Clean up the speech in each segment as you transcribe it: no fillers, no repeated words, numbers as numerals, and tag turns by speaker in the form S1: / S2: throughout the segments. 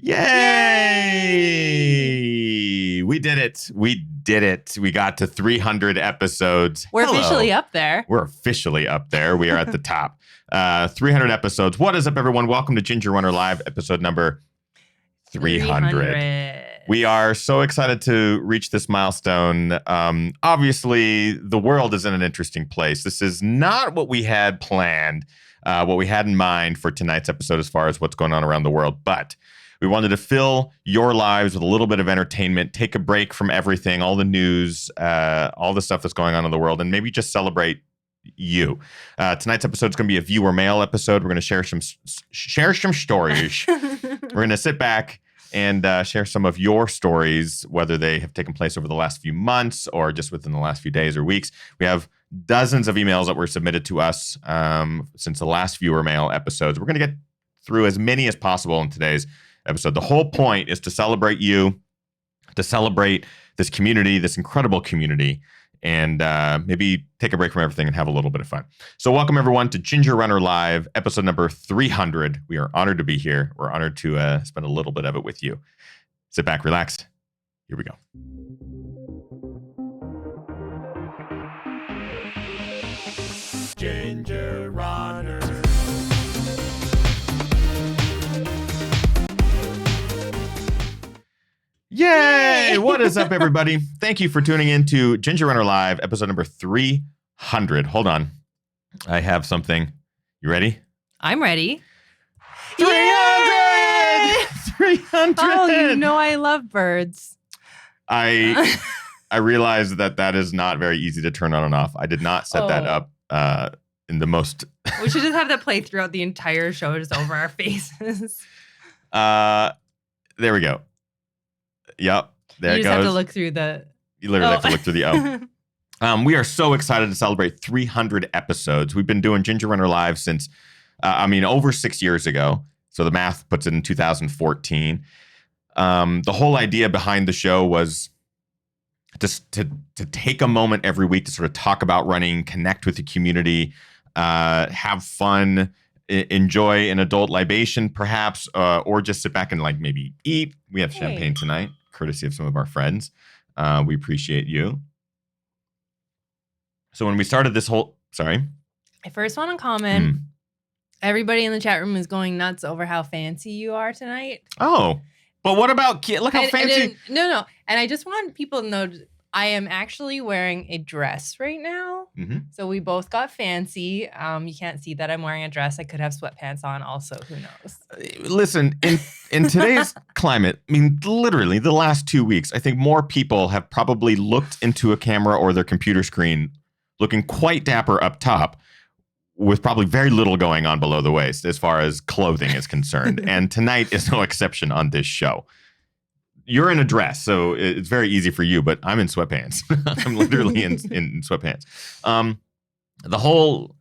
S1: Yay! We did it. We got to 300 episodes.
S2: We're officially up there.
S1: We're officially up there. We are at the top. 300 episodes. What is up, everyone? Welcome to Ginger Runner Live, episode number 300. We are so excited to reach this milestone. Obviously, the world is in an interesting place. This is not what we had planned, what we had in mind for tonight's episode as far as what's going on around the world. But we wanted to fill your lives with a little bit of entertainment, take a break from everything, all the news, all the stuff that's going on in the world, and maybe just celebrate you. Tonight's episode is going to be a viewer mail episode. We're going to share some stories. We're going to sit back and share some of your stories, whether they have taken place over the last few months or just within the last few days or weeks. We have dozens of emails that were submitted to us since the last viewer mail episodes. We're going to get through as many as possible in today's episode. The whole point is to celebrate you, to celebrate this community, this incredible community, and maybe take a break from everything and have a little bit of fun. So welcome, everyone, to Ginger Runner Live, episode number 300. We are honored to be here. We're honored to spend a little bit of it with you. Sit back, relax. Here we go. Ginger Runner. Yay! What is up, everybody? Thank you for tuning in to Ginger Runner Live, episode number 300. Hold on. I have something. You ready?
S2: I'm ready.
S1: 300! 300!
S2: Oh, you know I love birds.
S1: I realized that is not very easy to turn on and off. I did not set that up in the most...
S2: We should just have that play throughout the entire show, just over our faces.
S1: There we go. Yep. There it goes.
S2: You just have to look through the...
S1: You literally have to look through the O. We are so excited to celebrate 300 episodes. We've been doing Ginger Runner Live since, over 6 years ago. So the math puts it in 2014. The whole idea behind the show was just to take a moment every week to sort of talk about running, connect with the community, have fun, enjoy an adult libation, perhaps, or just sit back and maybe eat. We have champagne tonight, courtesy of some of our friends. We appreciate you. So when we started this whole, sorry.
S2: I first want to comment. Everybody in the chat room is going nuts over how fancy you are tonight.
S1: Oh, but what about look how fancy?
S2: No. And I just want people to know I am actually wearing a dress right now.
S1: Mm-hmm.
S2: So we both got fancy. You can't see that I'm wearing a dress. I could have sweatpants on also. Who knows?
S1: Listen, in today's climate, I mean, literally the last 2 weeks, I think more people have probably looked into a camera or their computer screen looking quite dapper up top with probably very little going on below the waist as far as clothing is concerned. And tonight is no exception on this show. You're in a dress, so it's very easy for you, but I'm in sweatpants. I'm literally in sweatpants. The whole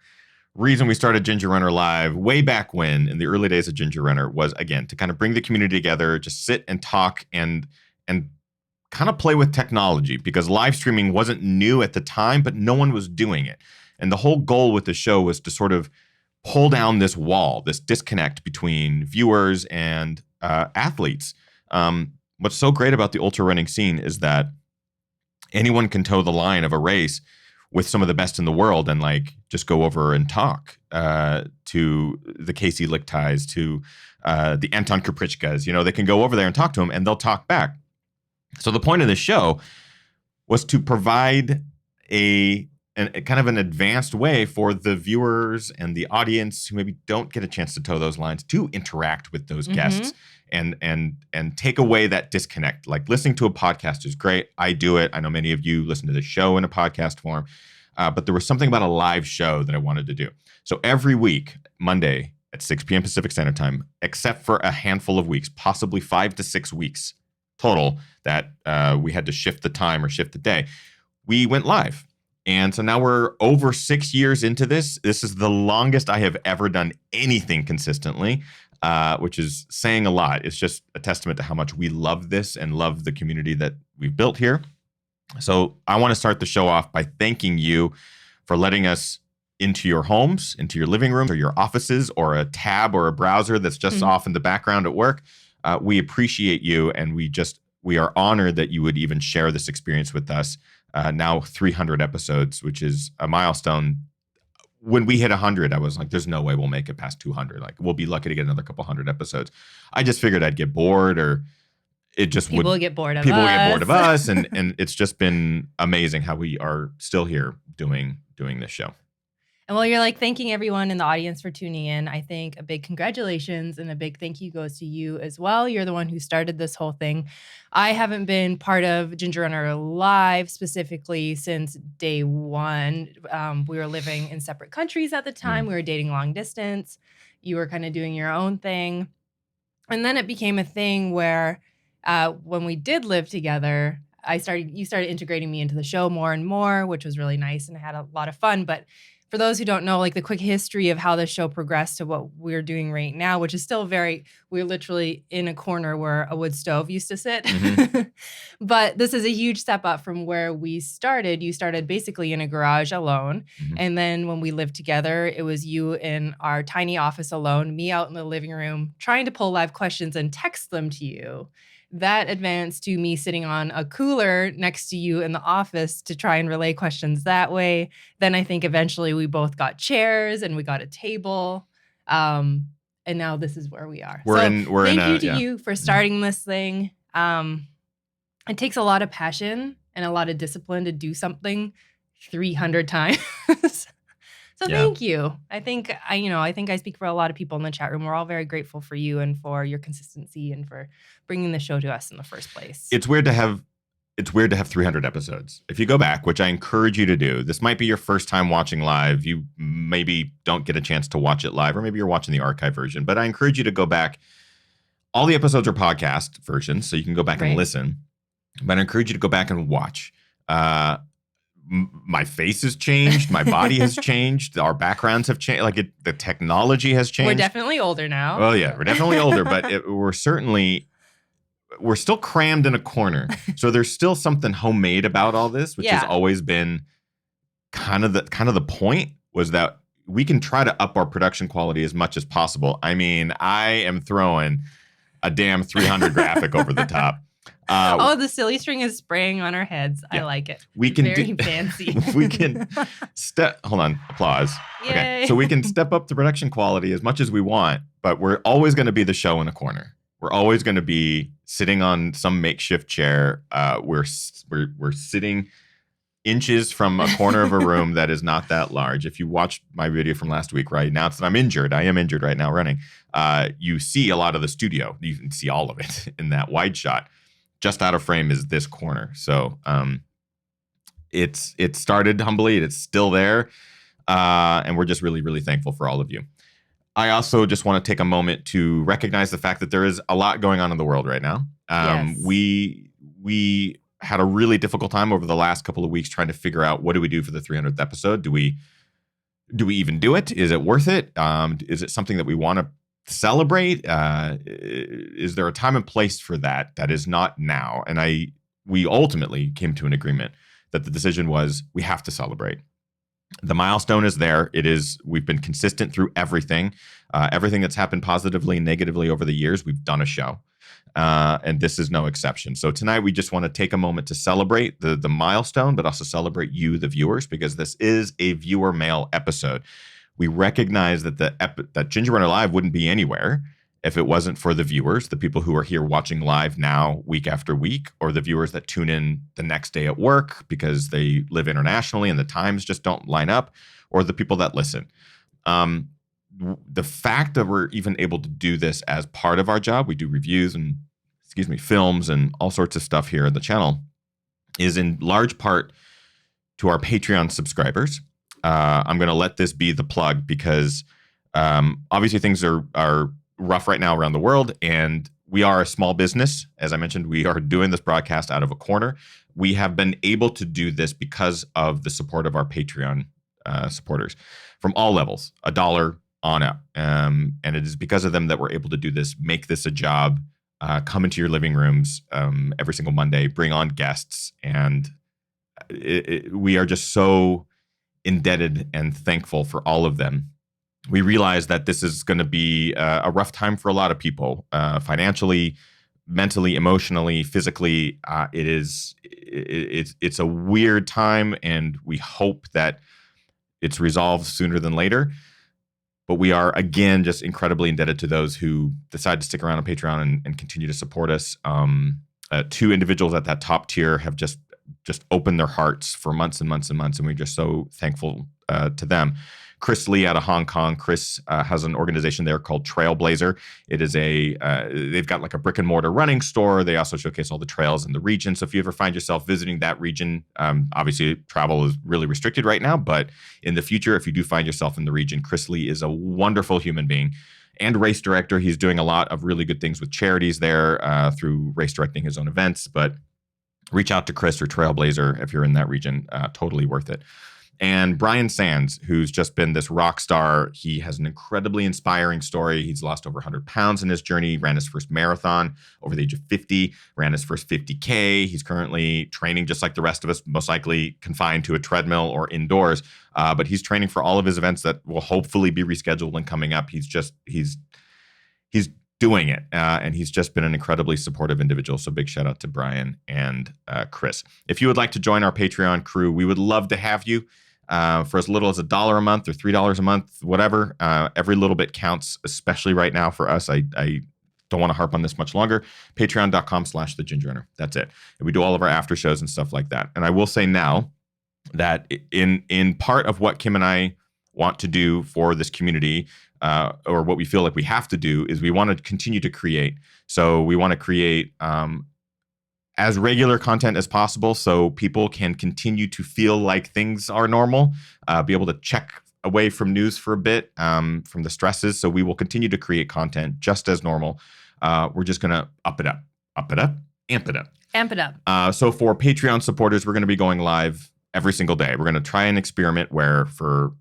S1: reason we started Ginger Runner Live way back when, in the early days of Ginger Runner, was, again, to kind of bring the community together, just sit and talk and kind of play with technology, because live streaming wasn't new at the time, but no one was doing it. And the whole goal with the show was to sort of pull down this wall, this disconnect between viewers and athletes. What's so great about the ultra running scene is that anyone can toe the line of a race with some of the best in the world and just go over and talk to the Casey Lichtais, to the Anton Kaprichkas. They can go over there and talk to them and they'll talk back. So the point of the show was to provide a kind of an advanced way for the viewers and the audience who maybe don't get a chance to toe those lines to interact with those guests and take away that disconnect. Like, listening to a podcast is great. I do it. I know many of you listen to the show in a podcast form, but there was something about a live show that I wanted to do. So every week, Monday at 6 p.m. Pacific Standard Time, except for a handful of weeks, possibly 5 to 6 weeks total, that we had to shift the time or shift the day, we went live. And so now we're over 6 years into this. This is the longest I have ever done anything consistently, which is saying a lot. It's just a testament to how much we love this and love the community that we've built here. So I want to start the show off by thanking you for letting us into your homes, into your living rooms or your offices, or a tab or a browser that's just off in the background at work. We appreciate you, and we are honored that you would even share this experience with us. Now 300 episodes, which is a milestone. When we hit 100, I was like, there's no way we'll make it past 200. Like, we'll be lucky to get another couple hundred episodes. I just figured I'd get bored, or it just
S2: people would get bored of
S1: people
S2: us.
S1: would get bored of us. And it's just been amazing how we are still here doing this show.
S2: And while you're like thanking everyone in the audience for tuning in, I think a big congratulations and a big thank you goes to you as well. You're the one who started this whole thing. I haven't been part of Ginger Runner Live specifically since day one. We were living in separate countries at the time. We were dating long distance. You were kind of doing your own thing. And then it became a thing where when we did live together, you started integrating me into the show more and more, which was really nice, and I had a lot of fun. But for those who don't know, like the quick history of how the show progressed to what we're doing right now, which is still we're literally in a corner where a wood stove used to sit. But this is a huge step up from where we started. You started basically in a garage alone. And then when we lived together, it was you in our tiny office alone, me out in the living room, trying to pull live questions and text them to you. That advanced to me sitting on a cooler next to you in the office to try and relay questions that way. Then I think eventually we both got chairs and we got a table. And now this is where we are. Thank you to you for starting this thing. It takes a lot of passion and a lot of discipline to do something 300 times. So thank you. I think I speak for a lot of people in the chat room. We're all very grateful for you and for your consistency and for bringing the show to us in the first place.
S1: It's weird to have 300 episodes. If you go back, which I encourage you to do, this might be your first time watching live. You maybe don't get a chance to watch it live, or maybe you're watching the archive version. But I encourage you to go back. All the episodes are podcast versions, so you can go back and listen. But I encourage you to go back and watch. My face has changed. My body has changed. Our backgrounds have changed. Like the technology has changed.
S2: We're definitely older now.
S1: Well, yeah, we're definitely older, but we're still crammed in a corner. So there's still something homemade about all this, which has always been kind of the point, was that we can try to up our production quality as much as possible. I mean, I am throwing a damn 300 graphic over the top.
S2: The silly string is spraying on our heads. Yeah. I like it.
S1: We can
S2: very fancy.
S1: We can hold on, applause.
S2: Yay.
S1: Okay, so we can step up the production quality as much as we want, but we're always going to be the show in a corner. We're always going to be sitting on some makeshift chair. We're sitting inches from a corner of a room that is not that large. If you watched my video from last week, right now, I'm injured. I am injured right now running. You see a lot of the studio. You can see all of it in that wide shot. Just out of frame is this corner. So it started humbly. It's still there. And we're just really, really thankful for all of you. I also just want to take a moment to recognize the fact that there is a lot going on in the world right now.
S2: Yes.
S1: We had a really difficult time over the last couple of weeks trying to figure out, what do we do for the 300th episode? Do we even do it? Is it worth it? Is it something that we want to celebrate? Is there a time and place for that is not now? And we ultimately came to an agreement that the decision was, we have to celebrate. The milestone is there. We've been consistent through everything. Everything that's happened positively and negatively over the years, we've done a show. And this is no exception. So tonight we just want to take a moment to celebrate the milestone, but also celebrate you, the viewers, because this is a viewer mail episode. We recognize that that Ginger Runner Live wouldn't be anywhere if it wasn't for the viewers, the people who are here watching live now week after week, or the viewers that tune in the next day at work because they live internationally and the times just don't line up, or the people that listen. The fact that we're even able to do this as part of our job, we do reviews and, films and all sorts of stuff here on the channel, is in large part to our Patreon subscribers. I'm going to let this be the plug because obviously things are rough right now around the world, and we are a small business. As I mentioned, we are doing this broadcast out of a corner. We have been able to do this because of the support of our Patreon supporters from all levels, $1 on up. And it is because of them that we're able to do this, make this a job, come into your living rooms every single Monday, bring on guests, and we are just so indebted and thankful for all of them. we realize that this is going to be a rough time for a lot of people, financially, mentally, emotionally, physically. It's a weird time, and we hope that it's resolved sooner than later. But we are, again, just incredibly indebted to those who decide to stick around on Patreon and continue to support us. Two individuals at that top tier have just opened their hearts for months and months and months, and we're just so thankful to them. Chris Lee out of Hong Kong. Chris has an organization there called Trailblazer. It is they've got like a brick and mortar running store. They also showcase all the trails in the region. So if you ever find yourself visiting that region, obviously travel is really restricted right now, but in the future, if you do find yourself in the region, Chris Lee is a wonderful human being and race director. He's doing a lot of really good things with charities there through race directing his own events, but reach out to Chris or Trailblazer if you're in that region. Totally worth it. And Brian Sands, who's just been this rock star. He has an incredibly inspiring story. He's lost over 100 pounds in his journey, ran his first marathon over the age of 50, ran his first 50K. He's currently training just like the rest of us, most likely confined to a treadmill or indoors. But he's training for all of his events that will hopefully be rescheduled and coming up. He's doing it. And he's just been an incredibly supportive individual. So big shout out to Brian and Chris. If you would like to join our Patreon crew, we would love to have you for as little as $1 a month or $3 a month, whatever. Every little bit counts, especially right now for us. I don't want to harp on this much longer. Patreon.com/thegingerrunner. That's it. And we do all of our after shows and stuff like that. And I will say now that in part of what Kim and I want to do for this community, or what we feel like we have to do, is we want to continue to create. So we want to create as regular content as possible so people can continue to feel like things are normal, be able to check away from news for a bit, from the stresses. So we will continue to create content just as normal. We're just going to amp it up, amp it up. So for Patreon supporters, we're going to be going live every single day. We're going to try an experiment where for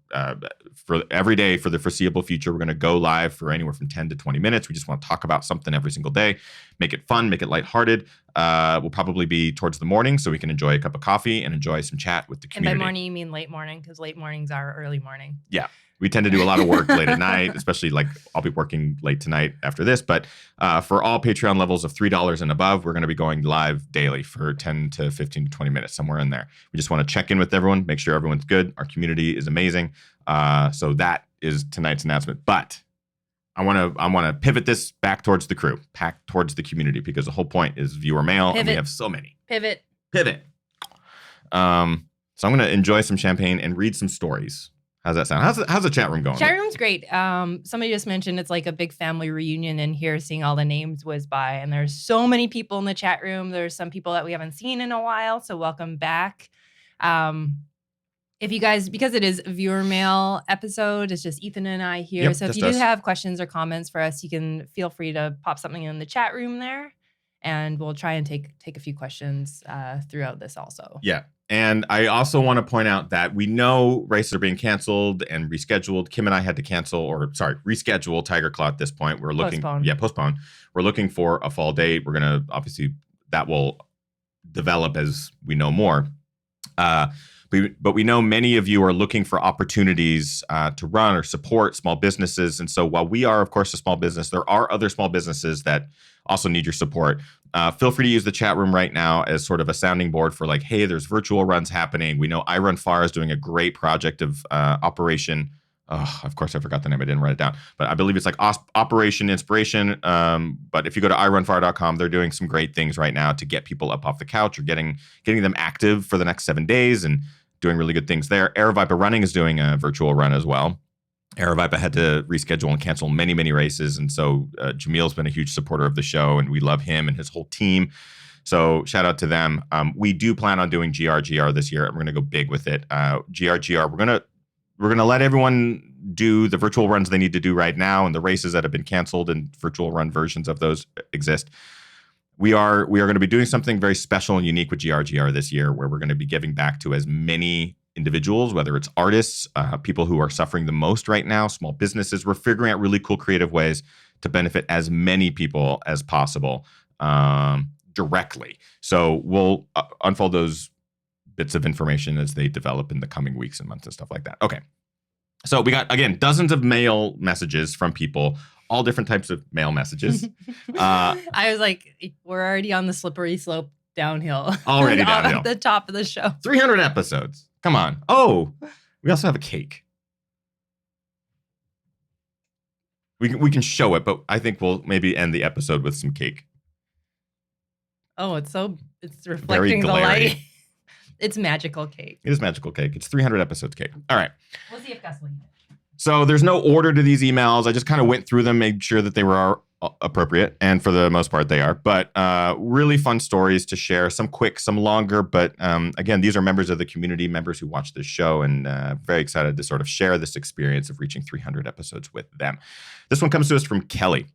S1: every day for the foreseeable future, we're going to go live for anywhere from 10 to 20 minutes. We just want to talk about something every single day, make it fun, make it lighthearted. We'll probably be towards the morning so we can enjoy a cup of coffee and enjoy some chat with the community.
S2: And by morning, you mean late morning, because late mornings are early morning.
S1: Yeah. We tend to do a lot of work late at night, especially like I'll be working late tonight after this. But for all Patreon levels of $3 and above, we're going to be going live daily for 10 to 15 to 20 minutes, somewhere in there. We just want to check in with everyone, make sure everyone's good. Our community is amazing. So that is tonight's announcement. But I want to pivot this back towards the crew, back towards the community, because the whole point is viewer mail, and we have so many.
S2: Pivot.
S1: So I'm going to enjoy some champagne and read some stories. How's that sound? How's the chat room going?
S2: Chat room's great. Somebody just mentioned it's like a big family reunion in here, seeing all the names whiz by. And there's so many people in the chat room. There's some people that we haven't seen in a while. So welcome back. If you guys, because it is a viewer mail episode, it's just Ethan and I here.
S1: Yep,
S2: so if you do have questions or comments for us, you can feel free to pop something in the chat room there. And we'll try and take a few questions throughout this also.
S1: Yeah. And I also want to point out that we know races are being canceled and rescheduled. Kim and I had to reschedule Tiger Claw at this point. We're looking, postpone. We're looking for a fall date. We're going to, obviously, that will develop as we know more. But we know many of you are looking for opportunities to run or support small businesses. And so while we are, of course, a small business, there are other small businesses that also need your support. Feel free to use the chat room right now as sort of a sounding board for like, hey, there's virtual runs happening. We know I Run Far is doing a great project of Operation. Of course, I forgot the name. I didn't write it down. But I believe it's like Operation Inspiration. But if you go to irunfar.com, they're doing some great things right now to get people up off the couch or getting them active for the next 7 days and doing really good things there. Aravaipa Running is doing a virtual run as well. Aravaipa had to reschedule and cancel many, many races. And so Jamil's been a huge supporter of the show, and we love him and his whole team. So shout out to them. We do plan on doing GRGR this year, and we're going to go big with it. GRGR, we're going to let everyone do the virtual runs they need to do right now, and the races that have been canceled and virtual run versions of those exist. We are going to be doing something very special and unique with GRGR this year, where we're going to be giving back to as many individuals, whether it's artists, people who are suffering the most right now, small businesses. We're figuring out really cool, creative ways to benefit as many people as possible directly. So we'll unfold those bits of information as they develop in the coming weeks and months and stuff like that. Okay. So we got, again, dozens of mail messages from people, all different types of mail messages.
S2: I was like, we're already on the slippery slope downhill.
S1: Already downhill.
S2: At the top of the show.
S1: 300 episodes. Come on. Oh, we also have a cake. We can show it, but I think we'll maybe end the episode with some cake.
S2: Oh, it's reflecting the light. It's magical cake.
S1: It is magical cake. It's 300 episodes cake. All right.
S2: We'll see if Gus will eat it.
S1: So there's no order to these emails. I just kind of went through them, made sure that they were appropriate, and for the most part, they are. But really fun stories to share. Some quick, some longer. But again, these are members of the community, members who watch this show, and very excited to sort of share this experience of reaching 300 episodes with them. This one comes to us from Kelly.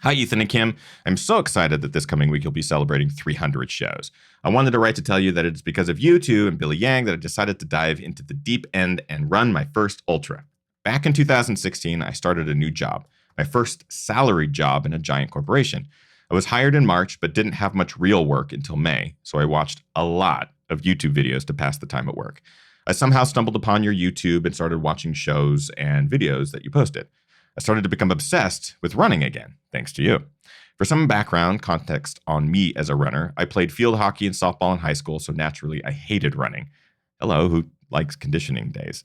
S1: Hi, Ethan and Kim. I'm so excited that this coming week you'll be celebrating 300 shows. I wanted to write to tell you that it's because of you two and Billy Yang that I decided to dive into the deep end and run my first ultra. Back in 2016, I started a new job, my first salaried job in a giant corporation. I was hired in March, but didn't have much real work until May, so I watched a lot of YouTube videos to pass the time at work. I somehow stumbled upon your YouTube and started watching shows and videos that you posted. I started to become obsessed with running again, thanks to you. For some background context on me as a runner, I played field hockey and softball in high school, so naturally I hated running. Hello, who likes conditioning days?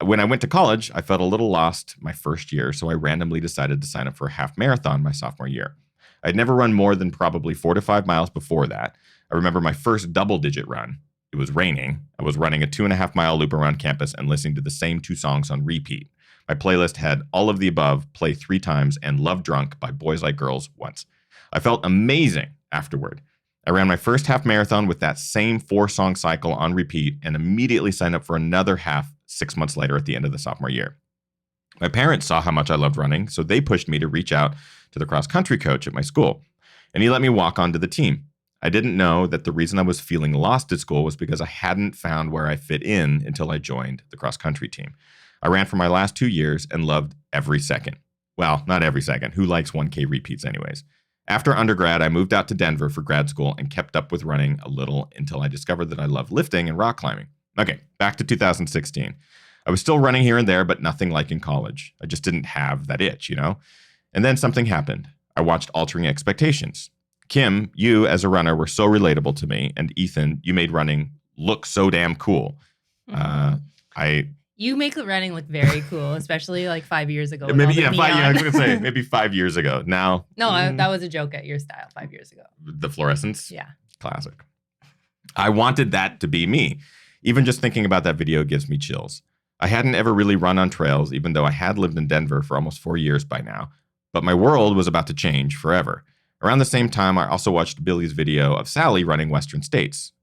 S1: When I went to college, I felt a little lost my first year, so I randomly decided to sign up for a half marathon my sophomore year. I'd never run more than probably 4 to 5 miles before that. I remember my first double-digit run. It was raining. I was running a 2.5-mile loop around campus and listening to the same 2 songs on repeat. My playlist had All of the Above, Play 3 Times, and Love Drunk by Boys Like Girls once. I felt amazing afterward. I ran my first half marathon with that same 4-song cycle on repeat and immediately signed up for another half 6 months later at the end of the sophomore year. My parents saw how much I loved running, so they pushed me to reach out to the cross-country coach at my school, and he let me walk onto the team. I didn't know that the reason I was feeling lost at school was because I hadn't found where I fit in until I joined the cross-country team. I ran for my last 2 years and loved every second. Well, not every second. Who likes 1K repeats anyways? After undergrad, I moved out to Denver for grad school and kept up with running a little until I discovered that I love lifting and rock climbing. Okay, back to 2016. I was still running here and there, but nothing like in college. I just didn't have that itch, you know? And then something happened. I watched Altering Expectations. Kim, you as a runner were so relatable to me, and Ethan, you made running look so damn cool.
S2: You make running look very cool, especially like 5 years ago.
S1: Maybe, I was going to say, maybe 5 years ago. Now.
S2: No, that was a joke at your style 5 years ago.
S1: The fluorescence?
S2: Yeah.
S1: Classic. I wanted that to be me. Even just thinking about that video gives me chills. I hadn't ever really run on trails, even though I had lived in Denver for almost 4 years by now. But my world was about to change forever. Around the same time, I also watched Billy's video of Sally running Western States,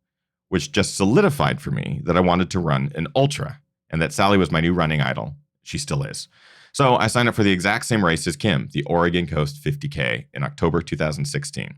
S1: which just solidified for me that I wanted to run an ultra, and that Sally was my new running idol. She still is. So I signed up for the exact same race as Kim, the Oregon Coast 50K, in October 2016.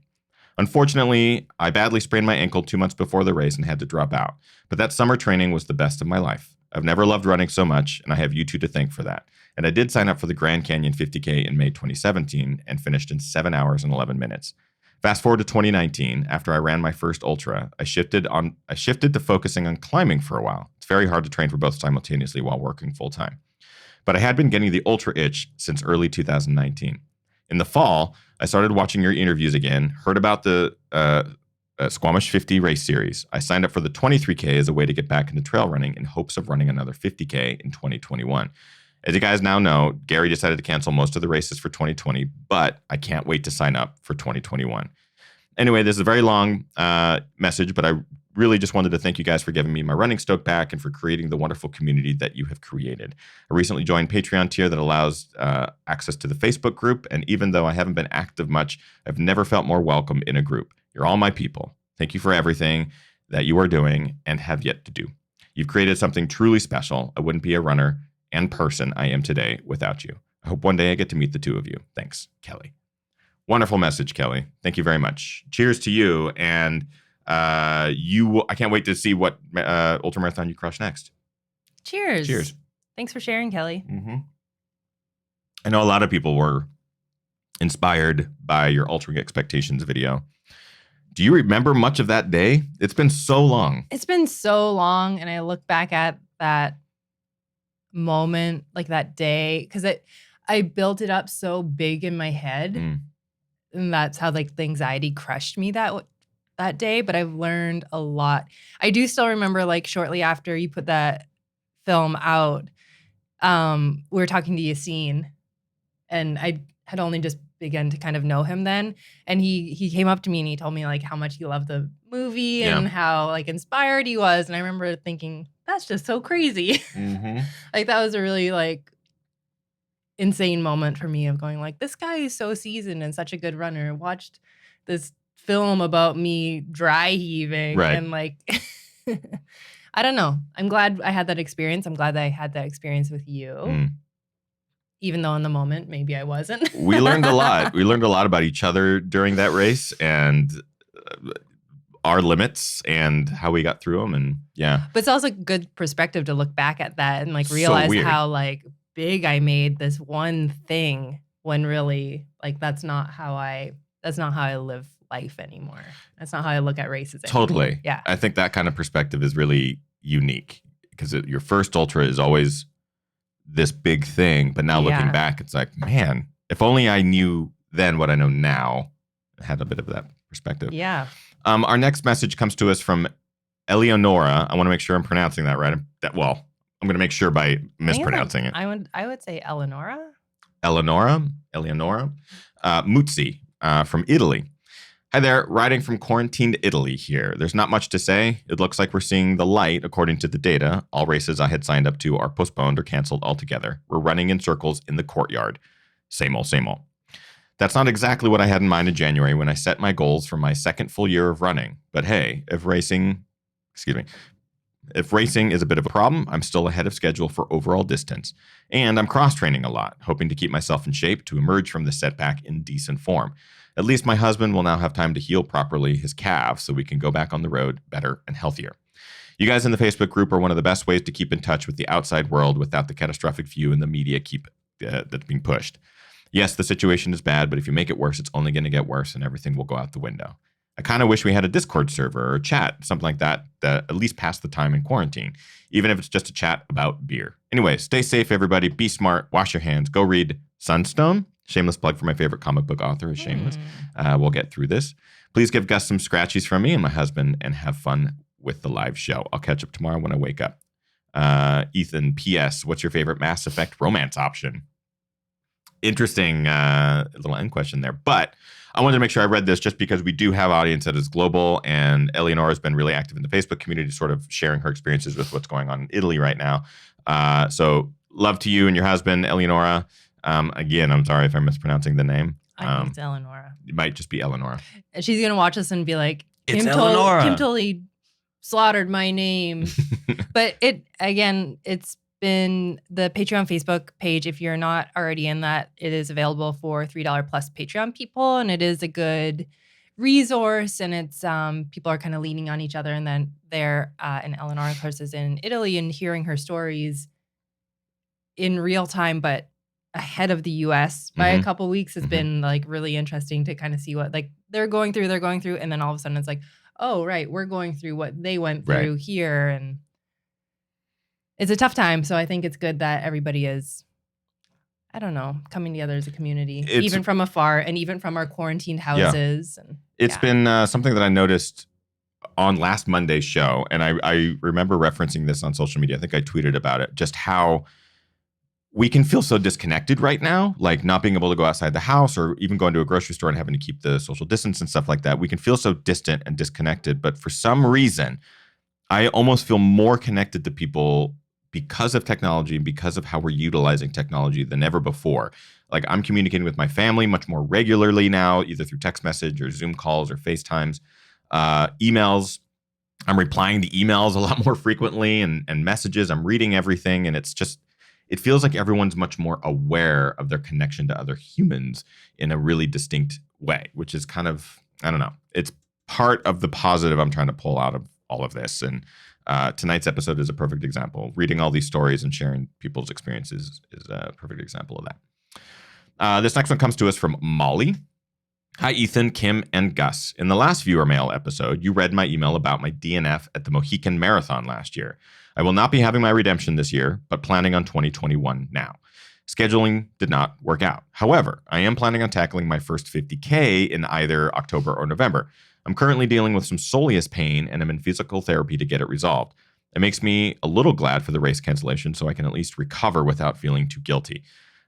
S1: Unfortunately, I badly sprained my ankle 2 months before the race and had to drop out. But that summer training was the best of my life. I've never loved running so much, and I have you two to thank for that. And I did sign up for the Grand Canyon 50K in May 2017 and finished in 7 hours and 11 minutes. Fast forward to 2019, after I ran my first ultra, I shifted to focusing on climbing for a while. It's very hard to train for both simultaneously while working full time. But I had been getting the ultra itch since early 2019. In the fall, I started watching your interviews again, heard about the Squamish 50 race series. I signed up for the 23K as a way to get back into trail running in hopes of running another 50K in 2021. As you guys now know, Gary decided to cancel most of the races for 2020, but I can't wait to sign up for 2021. Anyway, this is a very long message, but I really just wanted to thank you guys for giving me my running stoke back and for creating the wonderful community that you have created. I recently joined Patreon tier that allows access to the Facebook group, and even though I haven't been active much, I've never felt more welcome in a group. You're all my people. Thank you for everything that you are doing and have yet to do. You've created something truly special. I wouldn't be a runner and person I am today without you. I hope one day I get to meet the two of you. Thanks, Kelly. Wonderful message, Kelly. Thank you very much. Cheers to you. And I can't wait to see what ultramarathon you crush next.
S2: Cheers.
S1: Cheers.
S2: Thanks for sharing, Kelly.
S1: Mm-hmm. I know a lot of people were inspired by your Altering Expectations video. Do you remember much of that day? It's been so long.
S2: It's been so long, and I look back at that moment, like that day, because I built it up so big in my head, and that's how like the anxiety crushed me that day. But I've learned a lot. I do still remember, like, shortly after you put that film out, we were talking to Yassine, and I had only just begun to kind of know him then, and he came up to me and he told me like how much he loved the movie and how like inspired he was, and I remember thinking, that's just so crazy. Like that was a really like insane moment for me of going like, this guy is so seasoned and such a good runner. Watched this film about me dry heaving and like I don't know. I'm glad I had that experience. I'm glad that I had that experience with you. Even though in the moment, maybe I wasn't.
S1: We learned a lot. We learned a lot about each other during that race and our limits and how we got through them. And
S2: But it's also a good perspective to look back at that and like realize how like big I made this one thing when really like that's not how I live life anymore. That's not how I look at races anymore.
S1: Totally.
S2: Yeah.
S1: I think that kind of perspective is really unique because your first ultra is always this big thing, but now looking back, it's like, man, if only I knew then what I know now. I had a bit of that perspective.
S2: Yeah.
S1: Our next message comes to us from Eleonora. I want to make sure I'm pronouncing that right. I'm going to make sure by mispronouncing it.
S2: I would say Eleonora.
S1: Eleonora Muzzi from Italy. Hi there, riding from quarantined Italy here. There's not much to say. It looks like we're seeing the light according to the data. All races I had signed up to are postponed or canceled altogether. We're running in circles in the courtyard. Same old, same old. That's not exactly what I had in mind in January when I set my goals for my second full year of running. But hey, if racing is a bit of a problem, I'm still ahead of schedule for overall distance. And I'm cross-training a lot, hoping to keep myself in shape to emerge from this setback in decent form. At least my husband will now have time to heal properly his calf so we can go back on the road better and healthier. You guys in the Facebook group are one of the best ways to keep in touch with the outside world without the catastrophic view in the media that's being pushed. Yes, the situation is bad, but if you make it worse, it's only going to get worse and everything will go out the window. I kind of wish we had a Discord server or a chat, something like that at least pass the time in quarantine, even if it's just a chat about beer. Anyway, stay safe, everybody. Be smart. Wash your hands. Go read Sunstone. Shameless plug for my favorite comic book author is Shameless. We'll get through this. Please give Gus some scratchies from me and my husband and have fun with the live show. I'll catch up tomorrow when I wake up. Ethan, P.S. What's your favorite Mass Effect romance option? Interesting little end question there. But I wanted to make sure I read this just because we do have audience that is global, and Eleonora has been really active in the Facebook community, sort of sharing her experiences with what's going on in Italy right now. So love to you and your husband, Eleonora. Again, I'm sorry if I'm mispronouncing the name.
S2: I think it's Eleonora.
S1: It might just be Eleonora.
S2: And she's going to watch us and be like,
S1: it's Eleonora.
S2: Kim totally slaughtered my name. But it's been the Patreon Facebook page. If you're not already in that, it is available for $3 plus Patreon people. And it is a good resource. And it's people are kind of leaning on each other. And then and Eleonora, of course, is in Italy, and hearing her stories in real time, but ahead of the US by a couple weeks has been like really interesting to kind of see what like they're going through. And then all of a sudden it's like, oh, right, we're going through what they went through here. And it's a tough time. So I think it's good that everybody is, I don't know, coming together as a community, even from afar and even from our quarantined houses. And
S1: it's been something that I noticed on last Monday's show. And I remember referencing this on social media. I think I tweeted about it, just how we can feel so disconnected right now, like not being able to go outside the house or even going to a grocery store and having to keep the social distance and stuff like that. We can feel so distant and disconnected. But for some reason, I almost feel more connected to people because of technology and because of how we're utilizing technology than ever before. Like I'm communicating with my family much more regularly now, either through text message or Zoom calls or FaceTimes, emails. I'm replying to emails a lot more frequently and messages. I'm reading everything. And it feels like everyone's much more aware of their connection to other humans in a really distinct way, which is kind of, I don't know, it's part of the positive I'm trying to pull out of all of this. And tonight's episode is a perfect example. Reading all these stories and sharing people's experiences is a perfect example of that. This next one comes to us from Molly. Hi, Ethan, Kim, and Gus. In the last viewer mail episode, you read my email about my DNF at the Mohican Marathon last year. I will not be having my redemption this year, but planning on 2021 now. Scheduling did not work out. However, I am planning on tackling my first 50K in either October or November. I'm currently dealing with some soleus pain and I'm in physical therapy to get it resolved. It makes me a little glad for the race cancellation so I can at least recover without feeling too guilty.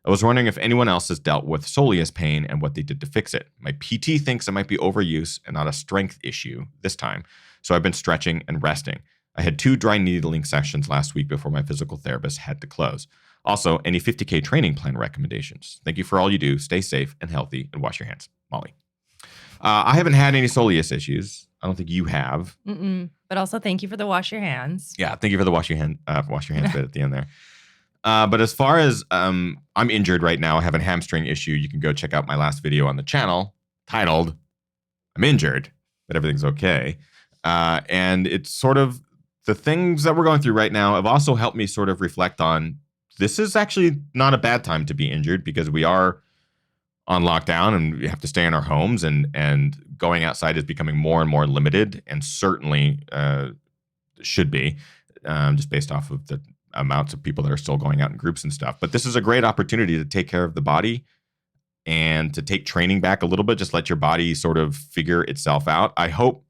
S1: I was wondering if anyone else has dealt with soleus pain and what they did to fix it. My PT thinks it might be overuse and not a strength issue this time, so I've been stretching and resting. I had 2 dry needling sessions last week before my physical therapist had to close. Also, any 50K training plan recommendations? Thank you for all you do. Stay safe and healthy and wash your hands. Molly. I haven't had any soleus issues. I don't think you have.
S2: But also thank you for the wash your hands.
S1: Yeah, thank you for the wash your hands bit at the end there. But as far as I'm injured right now, I have a hamstring issue. You can go check out my last video on the channel titled I'm injured, but everything's okay. And it's sort of the things that we're going through right now have also helped me sort of reflect on this is actually not a bad time to be injured because we are on lockdown and we have to stay in our homes and going outside is becoming more and more limited and certainly should be just based off of the amounts of people that are still going out in groups and stuff. But this is a great opportunity to take care of the body and to take training back a little bit, just let your body sort of figure itself out. I hope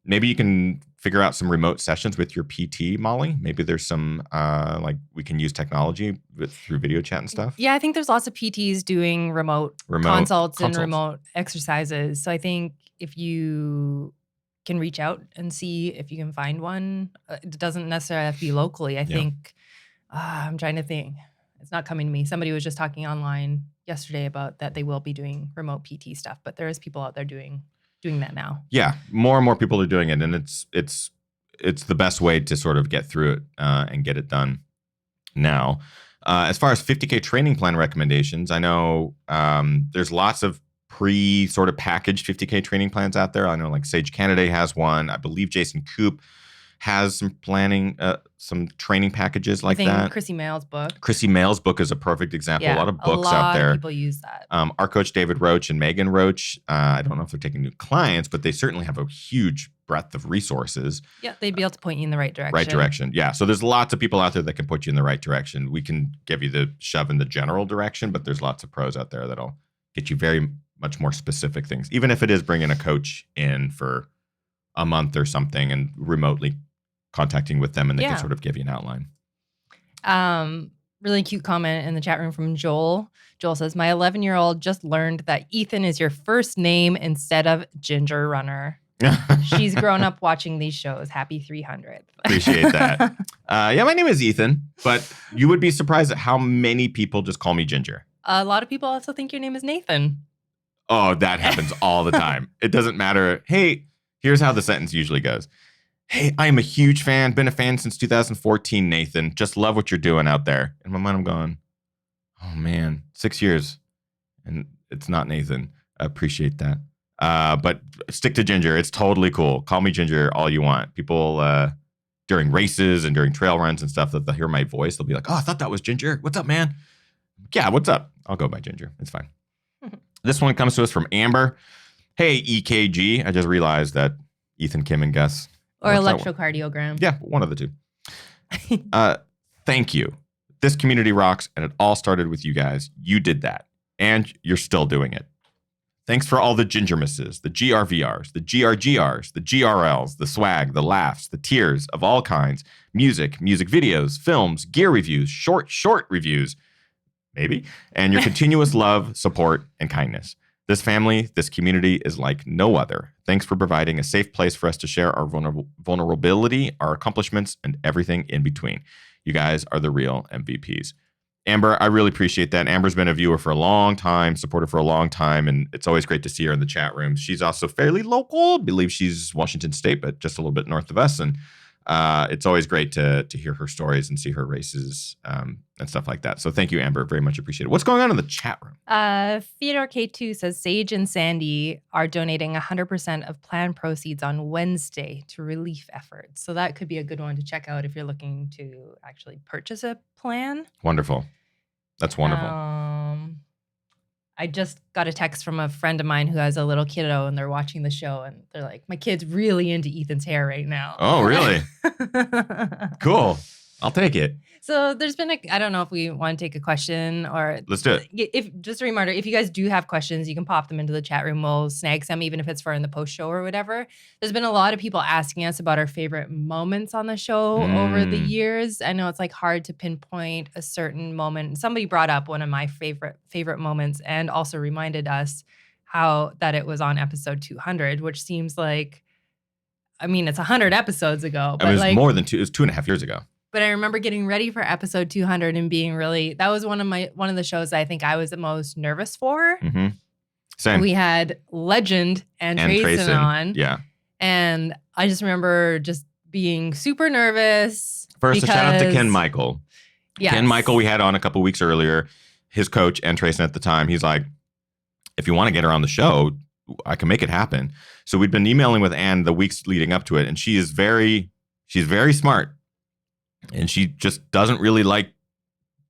S1: maybe you can figure out some remote sessions with your PT, Molly. Maybe there's some like we can use technology through video chat and stuff.
S2: Yeah, I think there's lots of PTs doing remote consults and remote exercises. So I think if you can reach out and see if you can find one. It doesn't necessarily have to be locally. I think, I'm trying to think. It's not coming to me. Somebody was just talking online yesterday about that they will be doing remote PT stuff, but there is people out there doing that now.
S1: Yeah, more and more people are doing it, and it's the best way to sort of get through it and get it done now. As far as 50K training plan recommendations, I know there's lots of sort of packaged 50K training plans out there. I know like Sage Canada has one. I believe Jason Koop has some some training packages like that.
S2: Chrissy Mail's book is
S1: a perfect example.
S2: Yeah,
S1: a lot of books out there.
S2: People use that.
S1: Our coach David Roach and Megan Roach. I don't know if they're taking new clients, but they certainly have a huge breadth of resources.
S2: Yeah, they'd be able to point you in the right direction.
S1: Right direction. Yeah. So there's lots of people out there that can put you in the right direction. We can give you the shove in the general direction, but there's lots of pros out there that'll get you very much more specific things, even if it is bringing a coach in for a month or something and remotely contacting with them and they can sort of give you an outline.
S2: Really cute comment in the chat room from Joel. Joel says, my 11-year-old just learned that Ethan is your first name instead of Ginger Runner. She's grown up watching these shows. Happy 300th.
S1: Appreciate that. Yeah, my name is Ethan, but you would be surprised at how many people just call me Ginger.
S2: A lot of people also think your name is Nathan.
S1: Oh, that happens all the time. It doesn't matter. Hey, here's how the sentence usually goes. Hey, I am a huge fan. Been a fan since 2014, Nathan. Just love what you're doing out there. In my mind, I'm going, oh, man, 6 years. And it's not Nathan. I appreciate that. But stick to Ginger. It's totally cool. Call me Ginger all you want. People during races and during trail runs and stuff, that they'll hear my voice. They'll be like, oh, I thought that was Ginger. What's up, man? Yeah, what's up? I'll go by Ginger. It's fine. This one comes to us from Amber. Hey, EKG. I just realized that Ethan, Kim, and Gus.
S2: Or electrocardiogram.
S1: Yeah, one of the two. Thank you. This community rocks, and it all started with you guys. You did that, and you're still doing it. Thanks for all the Gingermasses, the GRVRs, the GRGRs, the GRLs, the swag, the laughs, the tears of all kinds, music videos, films, gear reviews, short reviews, maybe, and your continuous love, support, and kindness. This family, this community is like no other. Thanks for providing a safe place for us to share our vulnerability, our accomplishments, and everything in between. You guys are the real MVPs. Amber, I really appreciate that. Amber's been a viewer for a long time, supporter for a long time, and it's always great to see her in the chat room. She's also fairly local. I believe she's Washington State, but just a little bit north of us. And it's always great to hear her stories and see her races and stuff like that. So thank you, Amber. Very much appreciated. What's going on in the chat room?
S2: Theodore K2 says Sage and Sandy are donating 100% of plan proceeds on Wednesday to relief efforts. So that could be a good one to check out if you're looking to actually purchase a plan.
S1: Wonderful. That's wonderful.
S2: I just got a text from a friend of mine who has a little kiddo and they're watching the show and they're like, my kid's really into Ethan's hair right now.
S1: Oh, really? Cool. I'll take it.
S2: So there's been I don't know if we want to take a question or
S1: Let's do it.
S2: If just a reminder, if you guys do have questions, you can pop them into the chat room. We'll snag some, even if it's for in the post show or whatever. There's been a lot of people asking us about our favorite moments on the show over the years. I know it's like hard to pinpoint a certain moment. Somebody brought up one of my favorite moments and also reminded us how that it was on episode 200, which seems like, I mean, it's 100 episodes ago. But
S1: it was
S2: like,
S1: more than 2. It was 2.5 years ago.
S2: But I remember getting ready for episode 200 and being really, that was one of the shows I think I was the most nervous for.
S1: Mm-hmm. Same.
S2: We had Legend and Trayson on.
S1: Yeah.
S2: And I just remember just being super nervous.
S1: First, a shout out to Ken Michael.
S2: Yes.
S1: Ken Michael we had on a couple weeks earlier. His coach and Trayson at the time, he's like, if you want to get her on the show, I can make it happen. So we'd been emailing with Ann the weeks leading up to it. And she's very smart. And she just doesn't really like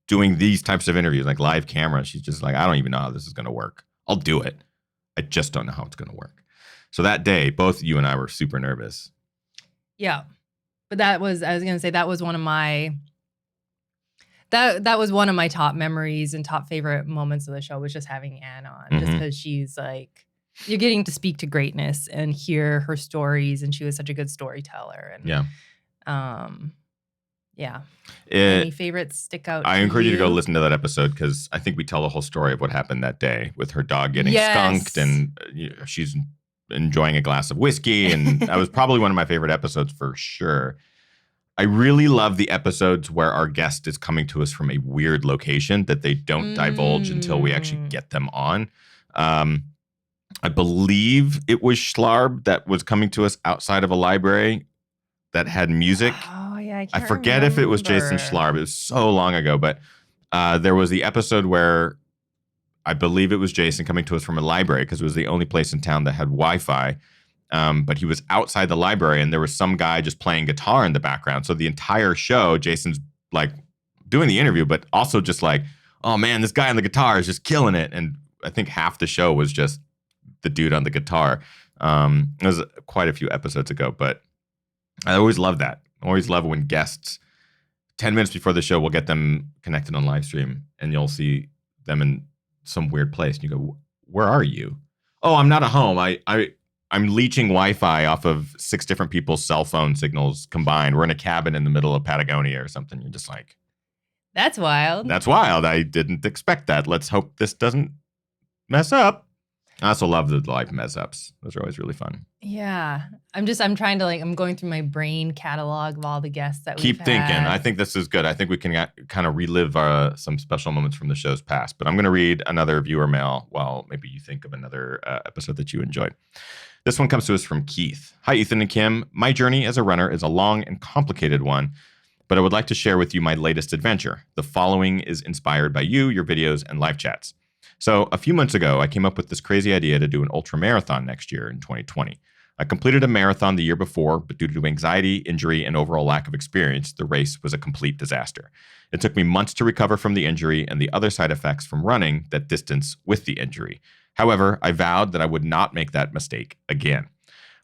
S1: doing these types of interviews, like live camera. She's just like, I don't even know how this is going to work. I'll do it. I just don't know how it's going to work. So that day, both you and I were super nervous.
S2: Yeah. But I was going to say, that was one of my, that was one of my top memories and top favorite moments of the show, was just having Ann on, just because she's like, you're getting to speak to greatness and hear her stories. And she was such a good storyteller. And yeah. Any favorites stick out?
S1: I encourage you to go listen to that episode, because I think we tell the whole story of what happened that day with her dog getting skunked, and she's enjoying a glass of whiskey. And that was probably one of my favorite episodes for sure. I really love the episodes where our guest is coming to us from a weird location that they don't divulge until we actually get them on. I believe it was Schlarb that was coming to us outside of a library that had music.
S2: Oh, yeah.
S1: I forget if it was Jason Schlarb. It was so long ago, but there was the episode where I believe it was Jason coming to us from a library, because it was the only place in town that had Wi-Fi. But he was outside the library, and there was some guy just playing guitar in the background. So the entire show, Jason's like doing the interview, but also just like, oh man, this guy on the guitar is just killing it. And I think half the show was just the dude on the guitar. It was quite a few episodes ago, but I always love that. I always love when guests, 10 minutes before the show, we'll get them connected on live stream, and you'll see them in some weird place. And you go, where are you? Oh, I'm not at home. I'm leeching Wi-Fi off of 6 different people's cell phone signals combined. We're in a cabin in the middle of Patagonia or something. You're just like,
S2: that's wild.
S1: That's wild. I didn't expect that. Let's hope this doesn't mess up. I also love the live mess ups. Those are always really fun.
S2: Yeah. I'm trying to I'm going through my brain catalog of all the guests that
S1: Keep thinking. I think this is good. I think we can kind of relive some special moments from the show's past. But I'm going to read another viewer mail while maybe you think of another episode that you enjoyed. This one comes to us from Keith. Hi, Ethan and Kim. My journey as a runner is a long and complicated one, but I would like to share with you my latest adventure. The following is inspired by you, your videos, and live chats. So a few months ago, I came up with this crazy idea to do an ultra marathon next year in 2020. I completed a marathon the year before, but due to anxiety, injury, and overall lack of experience, the race was a complete disaster. It took me months to recover from the injury and the other side effects from running that distance with the injury. However, I vowed that I would not make that mistake again.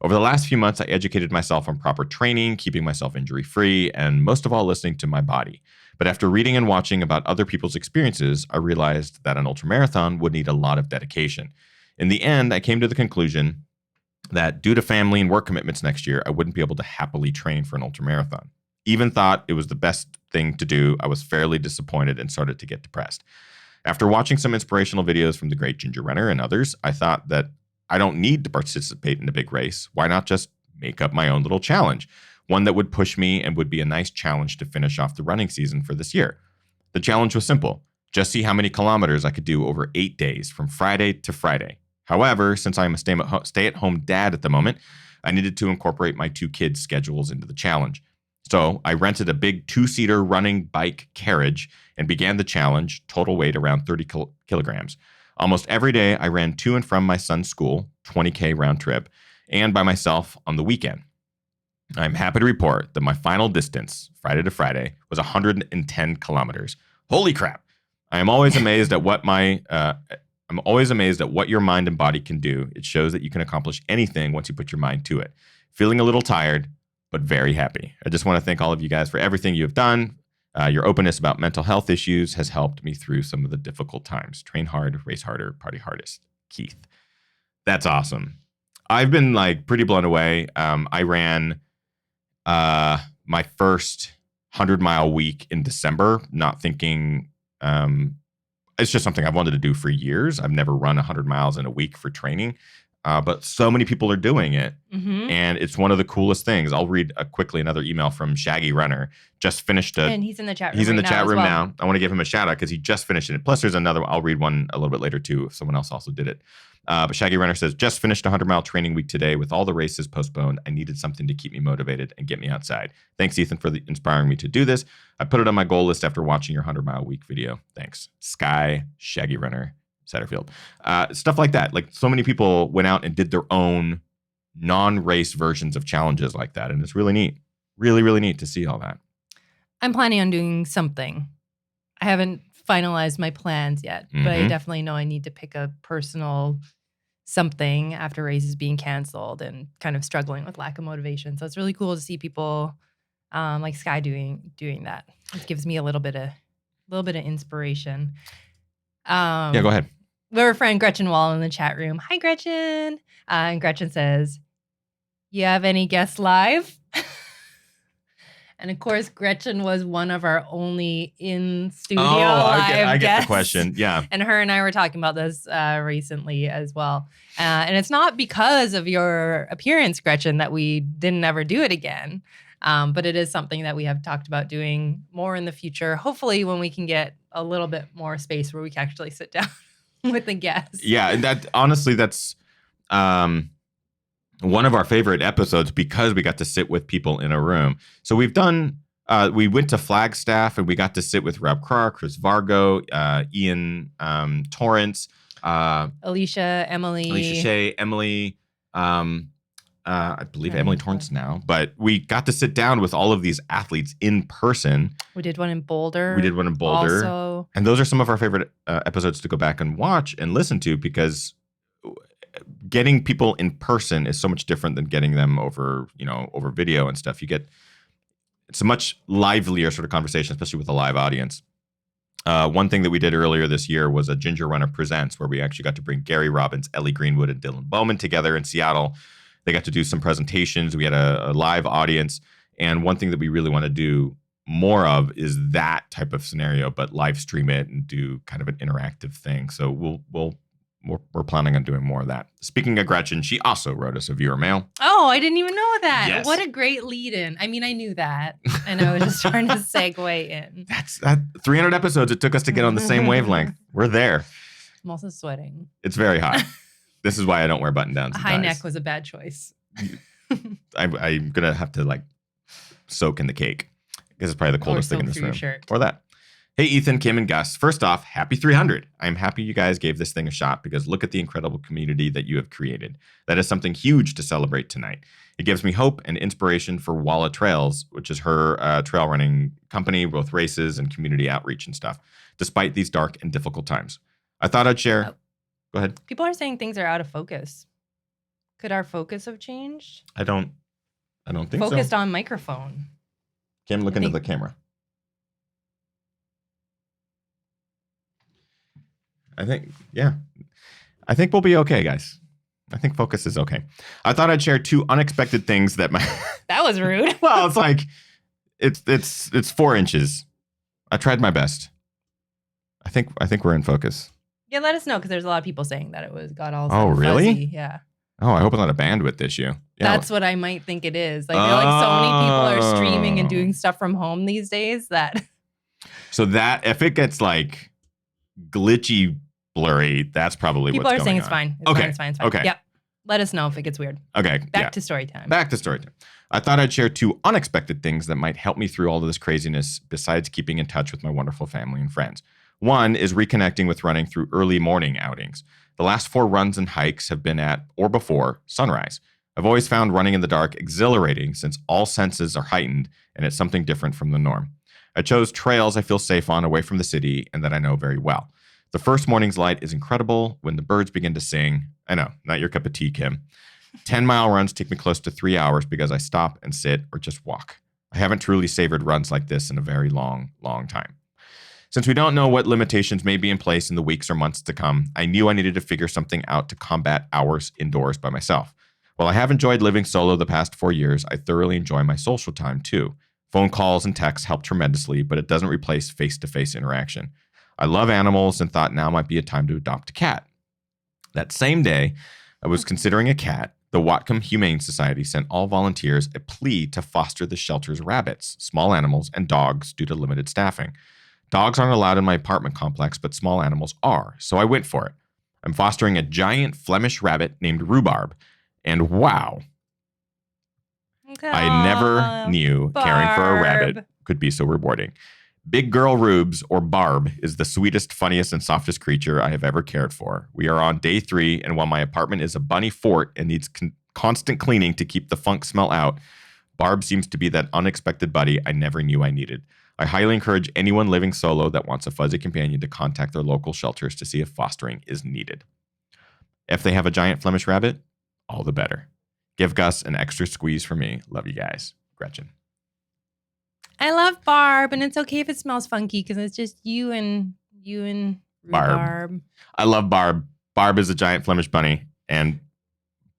S1: Over the last few months, I educated myself on proper training, keeping myself injury-free, and most of all, listening to my body. But after reading and watching about other people's experiences, I realized that an ultramarathon would need a lot of dedication. In the end, I came to the conclusion that due to family and work commitments next year, I wouldn't be able to happily train for an ultramarathon. Even thought it was the best thing to do, I was fairly disappointed and started to get depressed. After watching some inspirational videos from the great Ginger Runner and others, I thought that I don't need to participate in a big race. Why not just make up my own little challenge? One that would push me and would be a nice challenge to finish off the running season for this year. The challenge was simple. Just see how many kilometers I could do over 8 days from Friday to Friday. However, since I'm a stay-at-home dad at the moment, I needed to incorporate my 2 kids' schedules into the challenge. So I rented a big 2-seater running bike carriage and began the challenge, total weight around 30 kilograms. Almost every day, I ran to and from my son's school, 20K round trip, and by myself on the weekend. I'm happy to report that my final distance, Friday to Friday, was 110 kilometers. Holy crap. I am always amazed at what my I'm always amazed at what your mind and body can do. It shows that you can accomplish anything once you put your mind to it. Feeling a little tired, but very happy. I just want to thank all of you guys for everything you have done. Your openness about mental health issues has helped me through some of the difficult times. Train hard, race harder, party hardest. Keith. That's awesome. I've been like pretty blown away. I ran my first 100-mile week in December, not thinking it's just something I've wanted to do for years. I've never run 100 miles in a week for training. But so many people are doing it.
S2: Mm-hmm.
S1: And it's one of the coolest things. I'll read quickly another email from Shaggy Runner. Just finished
S2: And he's in the chat room.
S1: He's in the
S2: right
S1: chat room
S2: well.
S1: now. I want to give him a shout out because he just finished it. Plus, there's another one. I'll read one a little bit later too if someone else also did it. But Shaggy Runner says, just finished a 100-mile training week today with all the races postponed. I needed something to keep me motivated and get me outside. Thanks, Ethan, for inspiring me to do this. I put it on my goal list after watching your 100-mile week video. Thanks. Sky, Shaggy Runner, Satterfield. Stuff like that. Like so many people went out and did their own non-race versions of challenges like that. And it's really neat. Really, really neat to see all that.
S2: I'm planning on doing something. I haven't finalized my plans yet, but I definitely know I need to pick a personal something after races being canceled and kind of struggling with lack of motivation. So it's really cool to see people like Sky doing that. It gives me a little bit of inspiration.
S1: Yeah, go ahead.
S2: Our friend Gretchen Wall in the chat room. Hi, Gretchen. And Gretchen says, you have any guests live? And of course, Gretchen was one of our only in-studio live
S1: I get
S2: guests.
S1: the question. Yeah.
S2: And her and I were talking about this recently as well. And it's not because of your appearance, Gretchen, that we didn't ever do it again. But it is something that we have talked about doing more in the future. Hopefully when we can get a little bit more space where we can actually sit down with the guests.
S1: Yeah, and that's one of our favorite episodes because we got to sit with people in a room. So we've done, we went to Flagstaff and we got to sit with Rob Carr, Chris Vargo, Ian Torrance,
S2: Alicia, Emily
S1: Shea, Emily, I believe Emily Torrance now, but we got to sit down with all of these athletes in person.
S2: We did one in Boulder.
S1: Also. And those are some of our favorite episodes to go back and watch and listen to because getting people in person is so much different than getting them over video and stuff. It's a much livelier sort of conversation, especially with a live audience. One thing that we did earlier this year was a Ginger Runner Presents, where we actually got to bring Gary Robbins, Ellie Greenwood, and Dylan Bowman together in Seattle. They got to do some presentations. We had a live audience. And one thing that we really want to do more of is that type of scenario, but live stream it and do kind of an interactive thing. So we're planning on doing more of that. Speaking of Gretchen, she also wrote us a viewer mail.
S2: Oh, I didn't even know that.
S1: Yes.
S2: What a great lead in. I mean, I knew that. And I was just trying to segue in.
S1: That's 300 episodes it took us to get on the same wavelength. We're there.
S2: I'm also sweating.
S1: It's very hot. This is why I don't wear button downs.
S2: A high neck was a bad choice.
S1: I'm going to have to like soak in the cake because it's probably the coldest thing in this room. Or that. Hey, Ethan, Kim, and Gus. First off, happy 300. I'm happy you guys gave this thing a shot because look at the incredible community that you have created. That is something huge to celebrate tonight. It gives me hope and inspiration for Walla Trails, which is her trail running company, both races and community outreach and stuff, despite these dark and difficult times. I thought I'd share. Go ahead.
S2: People are saying things are out of focus. Could our focus have changed?
S1: I don't think so.
S2: Focused on microphone.
S1: Kim, look into the camera. I think we'll be okay, guys. I think focus is okay. I thought I'd share two unexpected things that
S2: That was rude.
S1: Well, it's like it's 4 inches. I tried my best. I think we're in focus.
S2: Yeah, let us know because there's a lot of people saying that it got all.
S1: Oh, really?
S2: Fuzzy. Yeah.
S1: Oh, I hope it's not a bandwidth issue. Yeah.
S2: That's what I might think it is. Like, I feel like so many people are streaming and doing stuff from home these days that.
S1: So that if it gets like glitchy, blurry, that's probably
S2: people
S1: what's
S2: are
S1: going
S2: saying
S1: on.
S2: it's fine. It's fine.
S1: Okay.
S2: Yep. Let us know if it gets weird.
S1: Okay.
S2: Back to story time.
S1: Back to story time. I thought I'd share 2 unexpected things that might help me through all of this craziness besides keeping in touch with my wonderful family and friends. One is reconnecting with running through early morning outings. The last 4 runs and hikes have been at or before sunrise. I've always found running in the dark exhilarating since all senses are heightened and it's something different from the norm. I chose trails I feel safe on away from the city and that I know very well. The first morning's light is incredible when the birds begin to sing. I know, not your cup of tea, Kim. 10-mile runs take me close to 3 hours because I stop and sit or just walk. I haven't truly savored runs like this in a very long, long time. Since we don't know what limitations may be in place in the weeks or months to come, I knew I needed to figure something out to combat hours indoors by myself. While I have enjoyed living solo the past 4 years, I thoroughly enjoy my social time too. Phone calls and texts help tremendously, but it doesn't replace face-to-face interaction. I love animals and thought now might be a time to adopt a cat. That same day, I was considering a cat. The Whatcom Humane Society sent all volunteers a plea to foster the shelter's rabbits, small animals, and dogs due to limited staffing. Dogs aren't allowed in my apartment complex, but small animals are, so I went for it. I'm fostering a giant Flemish rabbit named Rhubarb, and wow, I never knew caring for a rabbit could be so rewarding. Big girl Rubes, or Barb, is the sweetest, funniest, and softest creature I have ever cared for. We are on day 3, and while my apartment is a bunny fort and needs constant cleaning to keep the funk smell out, Barb seems to be that unexpected buddy I never knew I needed. I highly encourage anyone living solo that wants a fuzzy companion to contact their local shelters to see if fostering is needed. If they have a giant Flemish rabbit, all the better. Give Gus an extra squeeze for me. Love you guys. Gretchen.
S2: I love Barb, and it's okay if it smells funky because it's just you and Barb.
S1: I love Barb. Barb is a giant Flemish bunny, and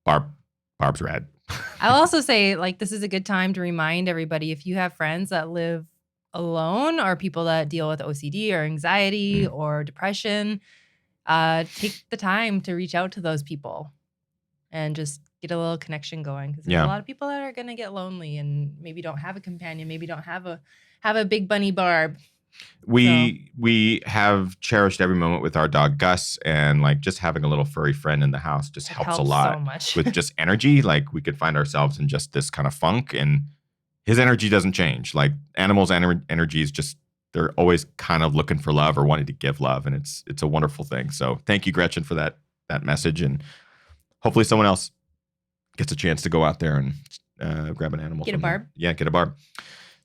S1: Barb's rad.
S2: I'll also say, like, this is a good time to remind everybody, if you have friends that live alone or people that deal with OCD or anxiety or depression, take the time to reach out to those people and just get a little connection going, because there's a lot of people that are going to get lonely and maybe don't have a companion, maybe don't have a big bunny Barb.
S1: We have cherished every moment with our dog Gus, and like just having a little furry friend in the house just helps a lot
S2: so much.
S1: with just energy. Like we could find ourselves in just this kind of funk, and his energy doesn't change. Like animals' energy is just, they're always kind of looking for love or wanting to give love, and it's a wonderful thing. So thank you, Gretchen, for that message, and hopefully someone else gets a chance to go out there and grab an animal.
S2: Get a Barb.
S1: Yeah, get a Barb.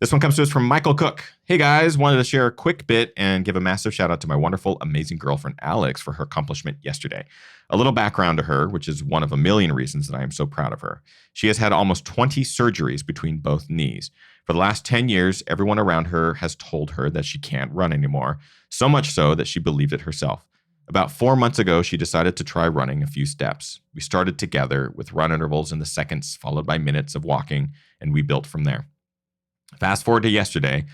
S1: This one comes to us from Michael Cook. Hey guys, wanted to share a quick bit and give a massive shout out to my wonderful, amazing girlfriend, Alex, for her accomplishment yesterday. A little background to her, which is one of a million reasons that I am so proud of her. She has had almost 20 surgeries between both knees. For the last 10 years, everyone around her has told her that she can't run anymore, so much so that she believed it herself. About 4 months ago, she decided to try running a few steps. We started together with run intervals in the seconds, followed by minutes of walking, and we built from there. Fast forward to yesterday,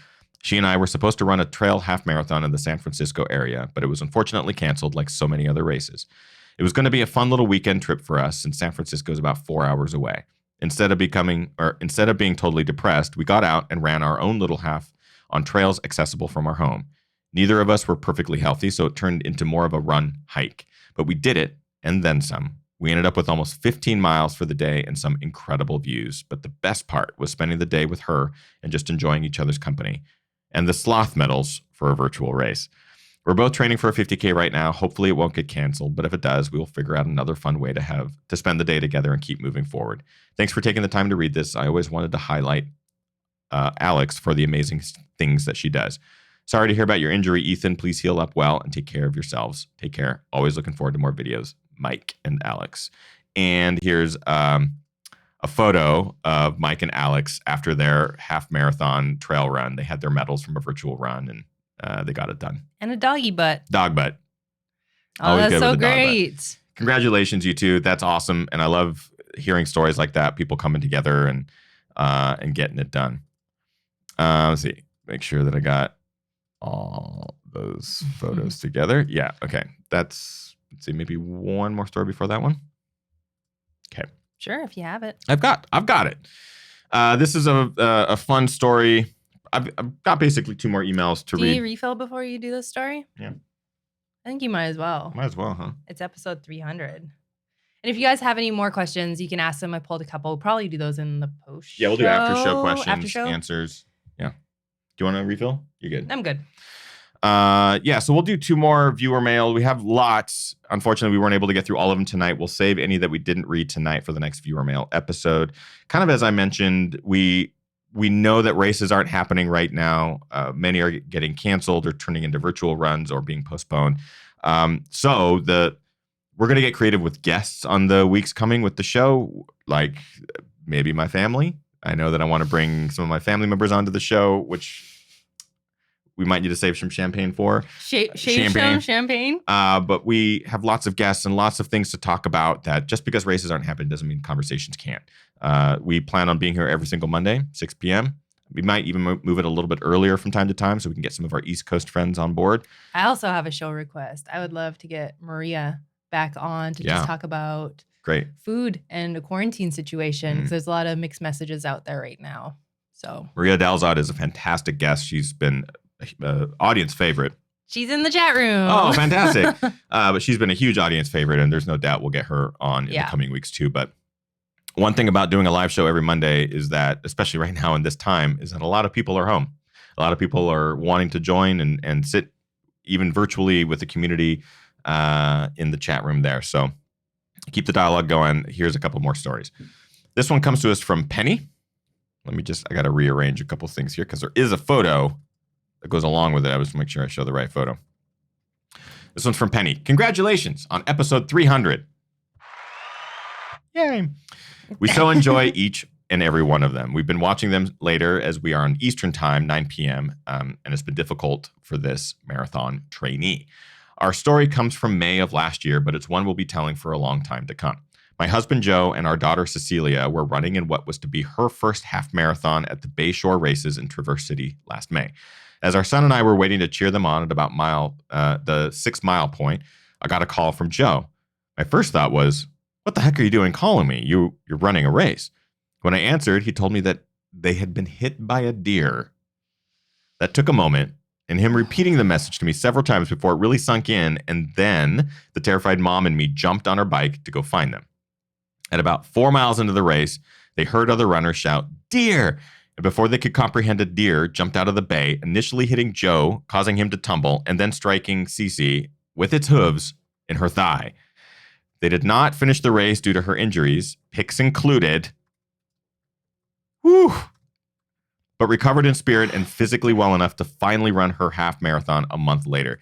S1: she and I were supposed to run a trail half marathon in the San Francisco area, but it was unfortunately canceled like so many other races. It was going to be a fun little weekend trip for us, since San Francisco is about 4 hours away. Instead of being totally depressed, we got out and ran our own little half on trails accessible from our home. Neither of us were perfectly healthy, so it turned into more of a run hike. But we did it, and then some. We ended up with almost 15 miles for the day and some incredible views. But the best part was spending the day with her and just enjoying each other's company. And the sloth medals for a virtual race. We're both training for a 50K right now. Hopefully it won't get canceled, but if it does, we will figure out another fun way to spend the day together and keep moving forward. Thanks for taking the time to read this. I always wanted to highlight Alex for the amazing things that she does. Sorry to hear about your injury, Ethan. Please heal up well and take care of yourselves. Take care. Always looking forward to more videos. Mike and Alex. And here's a photo of Mike and Alex after their half marathon trail run. They had their medals from a virtual run, and they got it done.
S2: And a doggy butt.
S1: Dog butt.
S2: Oh, always that's so great.
S1: Congratulations, you two. That's awesome. And I love hearing stories like that, people coming together and getting it done. Let's see. Make sure that I got all those photos together. Yeah. Okay. Let's see, maybe one more story before that one. Okay.
S2: Sure, if you have it.
S1: I've got it. This is a fun story. I've got basically 2 more emails to read.
S2: Do you refill before you do this story?
S1: Yeah.
S2: I think you might as well.
S1: Might as well, huh?
S2: It's episode 300. And if you guys have any more questions, you can ask them. I pulled a couple. We'll probably do those in the post show.
S1: Yeah, we'll do after show questions, answers. Yeah. Do you want to refill? You're good.
S2: I'm good.
S1: So we'll do 2 more viewer mail. We have lots. Unfortunately, we weren't able to get through all of them tonight. We'll save any that we didn't read tonight for the next viewer mail episode. Kind of as I mentioned, we know that races aren't happening right now. Many are getting canceled or turning into virtual runs or being postponed. So we're going to get creative with guests on the weeks coming with the show, like maybe my family. I know that I want to bring some of my family members onto the show, which we might need to save some champagne for.
S2: Champagne.
S1: But we have lots of guests and lots of things to talk about that just because races aren't happening doesn't mean conversations can't. We plan on being here every single Monday, 6 p.m. We might even move it a little bit earlier from time to time so we can get some of our East Coast friends on board.
S2: I also have a show request. I would love to get Maria back on to just talk about food and the quarantine situation, because there's a lot of mixed messages out there right now. So
S1: Maria Dalzad is a fantastic guest. She's been an audience favorite.
S2: She's in the chat room.
S1: Oh, fantastic. But she's been a huge audience favorite, and there's no doubt we'll get her on in the coming weeks too. But one thing about doing a live show every Monday is that, especially right now in this time, is that a lot of people are home. A lot of people are wanting to join and sit even virtually with the community in the chat room there. So keep the dialogue going. Here's a couple more stories. This one comes to us from Penny. I got to rearrange a couple things here because there is a photo that goes along with it. I was to make sure I show the right photo. This one's from Penny. Congratulations on episode 300. Yay. We so enjoy each and every one of them. We've been watching them later as we are on Eastern time, 9 p.m., and it's been difficult for this marathon trainee. Our story comes from May of last year, but it's one we'll be telling for a long time to come. My husband, Joe, and our daughter, Cecilia, were running in what was to be her first half marathon at the Bayshore races in Traverse City last May. As our son and I were waiting to cheer them on at about the 6 mile point, I got a call from Joe. My first thought was, what the heck are you doing calling me? You're running a race. When I answered, he told me that they had been hit by a deer. That took a moment, and him repeating the message to me several times before it really sunk in, and then the terrified mom and me jumped on our bike to go find them. At about 4 miles into the race, they heard other runners shout, "Deer!" And before they could comprehend, a deer jumped out of the bay, initially hitting Joe, causing him to tumble, and then striking Cece with its hooves in her thigh. They did not finish the race due to her injuries, picks included. Whew. But recovered in spirit and physically well enough to finally run her half marathon a month later.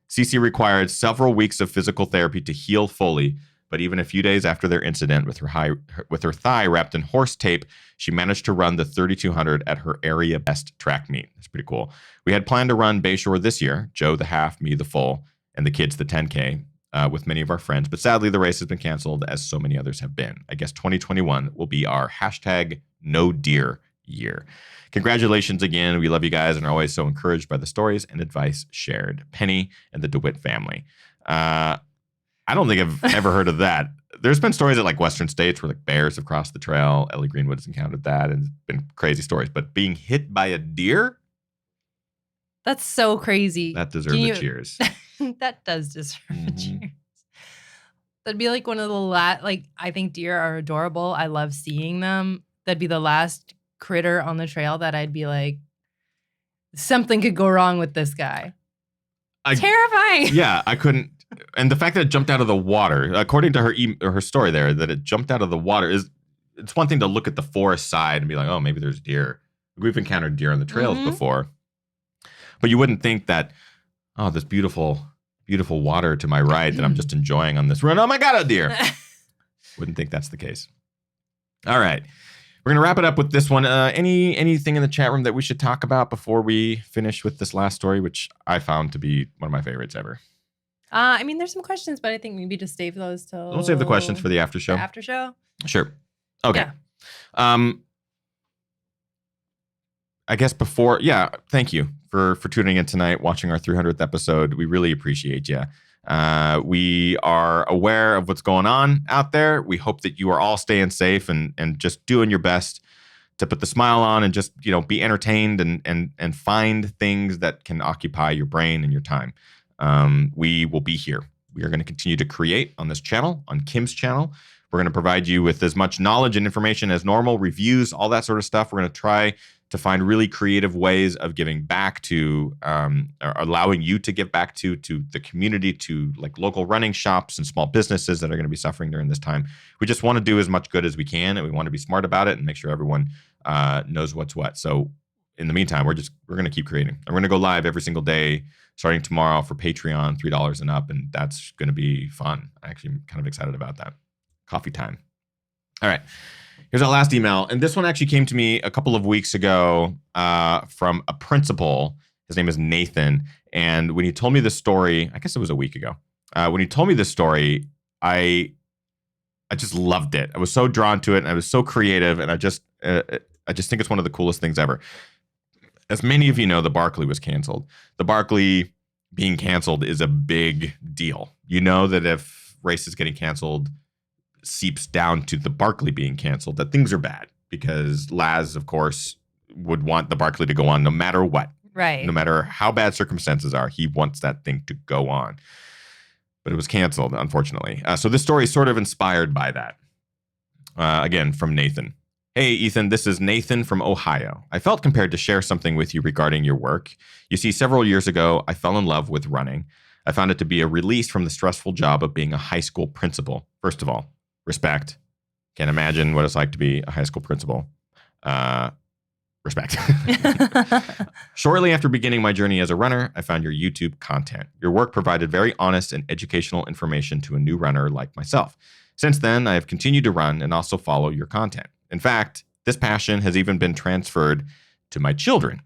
S1: Cece required several weeks of physical therapy to heal fully, but even a few days after their incident with her thigh wrapped in horse tape, she managed to run the 3,200 at her area best track meet. That's pretty cool. We had planned to run Bayshore this year, Joe the half, me the full, and the kids the 10K. With many of our friends, but sadly the race has been canceled as so many others have been. I guess 2021 will be our hashtag no deer year. Congratulations again. We love you guys and are always so encouraged by the stories and advice shared. Penny and the DeWitt family. I don't think I've ever heard of that. There's been stories at like Western states where like bears have crossed the trail. Ellie Greenwood has encountered that and it's been crazy stories, but being hit by a deer?
S2: That's so crazy.
S1: That deserves a cheers.
S2: That does deserve a cheers. That'd be like one of the I think deer are adorable. I love seeing them. That'd be the last critter on the trail that I'd be like, something could go wrong with this guy. Terrifying.
S1: Yeah, I couldn't. And the fact that it jumped out of the water, according to her story there, that it jumped out of the water it's one thing to look at the forest side and be like, oh, maybe there's deer. We've encountered deer on the trails before. But you wouldn't think that, oh, this beautiful, beautiful water to my right that I'm just enjoying on this run. Oh my God, a deer. Wouldn't think that's the case. All right. We're going to wrap it up with this one. Anything in the chat room that we should talk about before we finish with this last story, which I found to be one of my favorites ever?
S2: There's some questions, but I think maybe just save those till...
S1: We'll save the questions for the after show.
S2: The after show?
S1: Sure. Okay. Yeah. I guess thank you for tuning in tonight, watching our 300th episode. We really appreciate you. We are aware of what's going on out there. We hope that you are all staying safe and just doing your best to put the smile on and just, be entertained and find things that can occupy your brain and your time. We will be here. We are going to continue to create on this channel, on Kim's channel. We're going to provide you with as much knowledge and information as normal, reviews, all that sort of stuff. We're going to try to find really creative ways of giving back to, or allowing you to give back to the community, to like local running shops and small businesses that are going to be suffering during this time. We just want to do as much good as we can, and we want to be smart about it and make sure everyone knows what's what. So in the meantime, we're going to keep creating. I'm going to go live every single day starting tomorrow for Patreon, $3 and up. And that's going to be fun. I actually am kind of excited about that. Coffee time. All right. Here's our last email. And this one actually came to me a couple of weeks ago from a principal. His name is Nathan. And when he told me this story, I guess it was a week ago. When he told me this story, I just loved it. I was so drawn to it, and I was so creative, and I just think it's one of the coolest things ever. As many of you know, the Barkley was canceled. The Barkley being canceled is a big deal. You know that if race is getting canceled, seeps down to the Barkley being canceled, that things are bad, because Laz, of course, would want the Barkley to go on no matter what.
S2: Right.
S1: No matter how bad circumstances are, he wants that thing to go on. But it was canceled, unfortunately. So this story is sort of inspired by that. Again, from Nathan. Hey, Ethan, this is Nathan from Ohio. I felt compelled to share something with you regarding your work. You see, several years ago, I fell in love with running. I found it to be a release from the stressful job of being a high school principal. First of all, respect. Can't imagine what it's like to be a high school principal. Respect. Shortly after beginning my journey as a runner, I found your YouTube content. Your work provided very honest and educational information to a new runner like myself. Since then, I have continued to run and also follow your content. In fact, this passion has even been transferred to my children,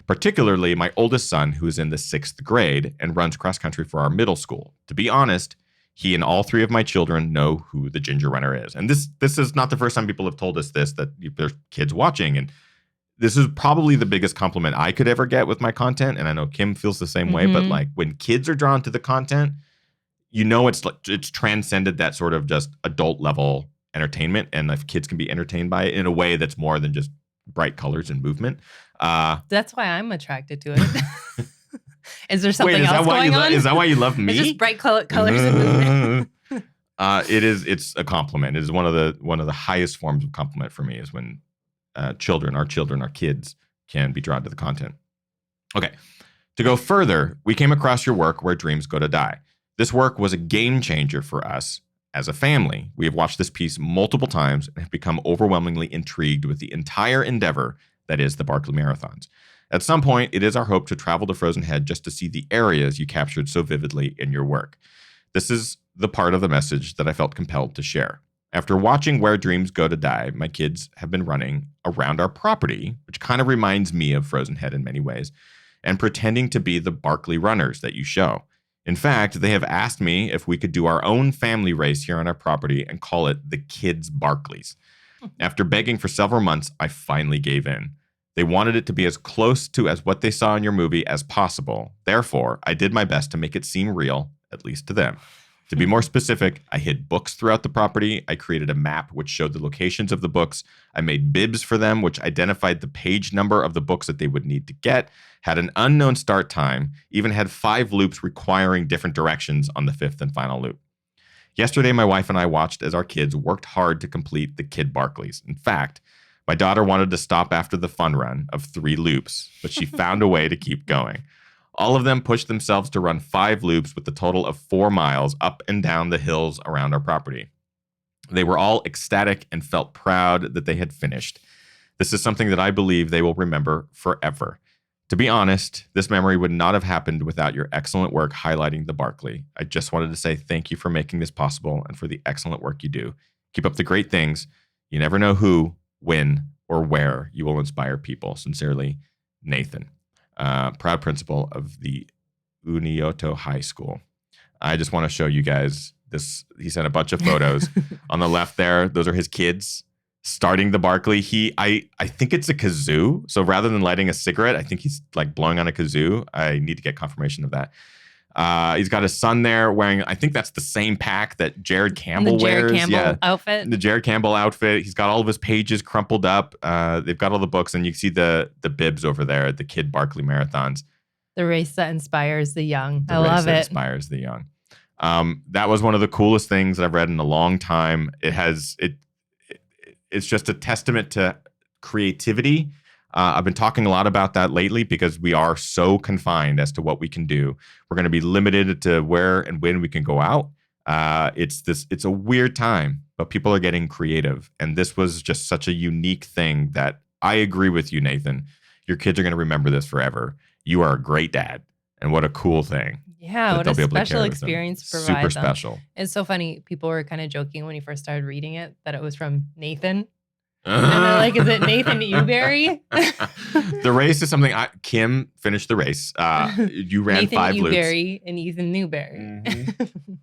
S1: particularly my oldest son, who is in the 6th grade and runs cross country for our middle school. To be honest, he and all 3 of my children know who the Ginger Runner is. And this is not the first time people have told us this, that there's kids watching. And this is probably the biggest compliment I could ever get with my content. And I know Kim feels the same way, but like when kids are drawn to the content, you know, it's transcended that sort of just adult level entertainment. And if kids can be entertained by it in a way that's more than just bright colors and movement.
S2: That's why I'm attracted to it. Is there something else going on?
S1: Is that why you love me?
S2: It's just bright colors and movement.
S1: It's a compliment. It is one of the highest forms of compliment for me is when our kids can be drawn to the content. Okay. To go further, we came across your work, Where Dreams Go to Die. This work was a game changer for us as a family. We have watched this piece multiple times and have become overwhelmingly intrigued with the entire endeavor that is the Barkley Marathons. At some point, it is our hope to travel to Frozen Head just to see the areas you captured so vividly in your work. This is the part of the message that I felt compelled to share. After watching Where Dreams Go to Die, my kids have been running around our property, which kind of reminds me of Frozen Head in many ways, and pretending to be the Barkley runners that you show. In fact, they have asked me if we could do our own family race here on our property and call it the Kids Barkleys. After begging for several months, I finally gave in. They wanted it to be as close to as what they saw in your movie as possible. Therefore, I did my best to make it seem real, at least to them. To be more specific, I hid books throughout the property. I created a map which showed the locations of the books. I made bibs for them, which identified the page number of the books that they would need to get, had an unknown start time, even had 5 loops requiring different directions on the 5th and final loop. Yesterday, my wife and I watched as our kids worked hard to complete the Kid Barkleys. In fact, my daughter wanted to stop after the fun run of 3 loops, but she found a way to keep going. All of them pushed themselves to run 5 loops with a total of 4 miles up and down the hills around our property. They were all ecstatic and felt proud that they had finished. This is something that I believe they will remember forever. To be honest, this memory would not have happened without your excellent work highlighting the Barkley. I just wanted to say thank you for making this possible and for the excellent work you do. Keep up the great things. You never know who, when, or where you will inspire people. Sincerely, Nathan. Proud principal of the Unioto High School. I just want to show you guys this. He sent a bunch of photos. On the left there, those are his kids starting the Barkley. I think it's a kazoo. So rather than lighting a cigarette, I think he's like blowing on a kazoo. I need to get confirmation of that. He's got his son there wearing, I think that's the same pack that Jared Campbell wears.
S2: The Jared Campbell outfit.
S1: The Jared Campbell outfit. He's got all of his pages crumpled up. They've got all the books, and you see the bibs over there, the Kid Barkley Marathons.
S2: The race that inspires the young.
S1: I love it. Inspires the young. That was one of the coolest things that I've read in a long time. It's just a testament to creativity. I've been talking a lot about that lately because we are so confined as to what we can do. We're going to be limited to where and when we can go out. It's a weird time, but people are getting creative. And this was just such a unique thing that I agree with you, Nathan. Your kids are going to remember this forever. You are a great dad. And what a cool thing.
S2: Yeah,
S1: that
S2: what
S1: they'll
S2: a
S1: be able to
S2: special
S1: carry with them.
S2: experience to provide
S1: Super
S2: them.
S1: special.
S2: It's so funny. People were kind of joking when you first started reading it that it was from Nathan. And they're like, is it Nathan Ewberry?
S1: The race is something Kim finished the race. You ran
S2: Nathan
S1: 5 loops.
S2: Ewberry and Ethan Newberry.
S1: Mm-hmm.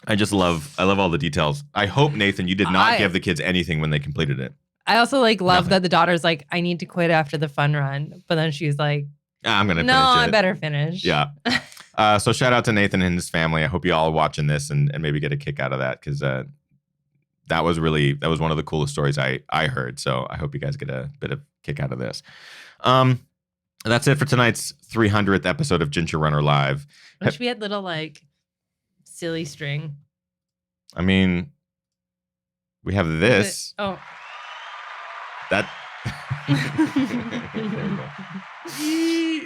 S1: I love all the details. I hope, Nathan, you did not give the kids anything when they completed it.
S2: I also love that the daughter's like, I need to quit after the fun run. But then she's like,
S1: I'm going to finish it.
S2: No, I better finish.
S1: Yeah. So shout out to Nathan and his family. I hope you all are watching this and maybe get a kick out of that, because that was one of the coolest stories I heard. So I hope you guys get a bit of kick out of this. That's it for tonight's 300th episode of Ginger Runner Live.
S2: I wish we had little silly string.
S1: I mean, we have this.
S2: Oh.
S1: That.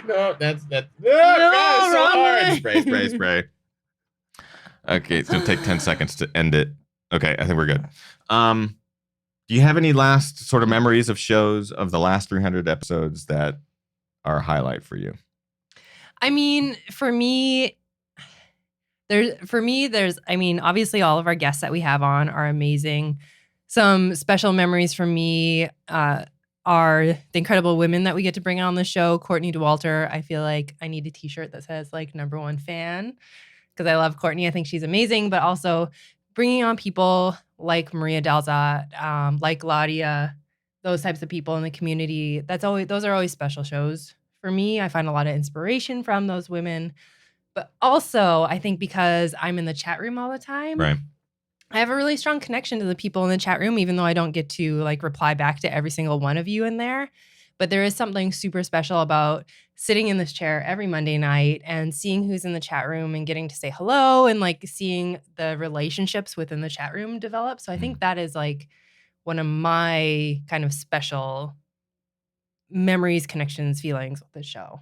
S1: No, that's.
S2: No,
S1: God, so hard.
S2: Robert.
S1: Spray. Okay, it's gonna take 10 seconds to end it. Okay, I think we're good. Do you have any last sort of memories of shows of the last 300 episodes that are a highlight for you?
S2: I mean, for me, obviously all of our guests that we have on are amazing. Some special memories for me are the incredible women that we get to bring on the show. Courtney DeWalter, I feel like I need a t-shirt that says #1 fan, because I love Courtney. I think she's amazing, but also bringing on people like Maria Dalzot, like Gladia, those types of people in the community. Those are always special shows for me. I find a lot of inspiration from those women. But also, I think because I'm in the chat room all the time,
S1: right,
S2: I have a really strong connection to the people in the chat room, even though I don't get to reply back to every single one of you in there. But there is something super special about sitting in this chair every Monday night and seeing who's in the chat room and getting to say hello and seeing the relationships within the chat room develop. So I think that is one of my kind of special memories, connections, feelings with the show.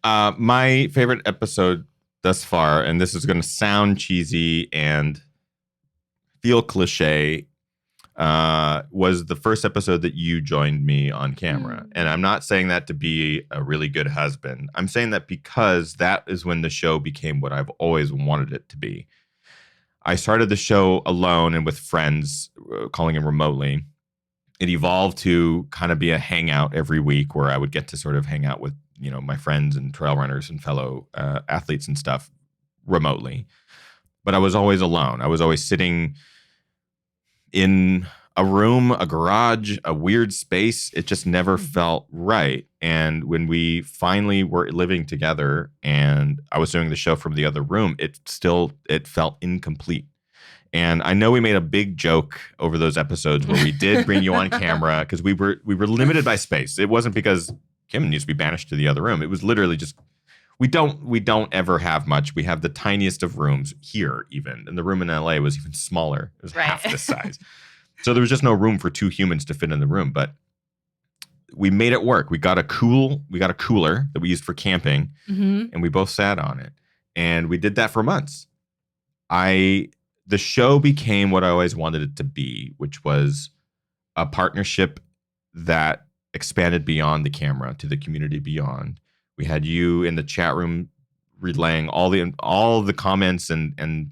S1: My favorite episode thus far, and this is going to sound cheesy and feel cliche, was the first episode that you joined me on camera. And I'm not saying that to be a really good husband. I'm saying that because that is when the show became what I've always wanted it to be. I started the show alone and with friends, calling it remotely. It evolved to kind of be a hangout every week where I would get to sort of hang out with, my friends and trail runners and fellow athletes and stuff remotely. But I was always alone. I was always sitting in a room, a garage, a weird space. It just never felt right. And when we finally were living together and I was doing the show from the other room, it felt incomplete. And I know we made a big joke over those episodes where we did bring you on camera because we were limited by space. It wasn't because Kim needs to be banished to the other room. It was literally just we don't ever have much. We have the tiniest of rooms here, even, and the room in LA was even smaller. It was half this size. So there was just no room for 2 humans to fit in the room. But we made it work. We got a cooler that we used for camping, and we both sat on it, and we did that for months. The show became what I always wanted it to be, which was a partnership that expanded beyond the camera to the community beyond. We had you in the chat room relaying all the comments and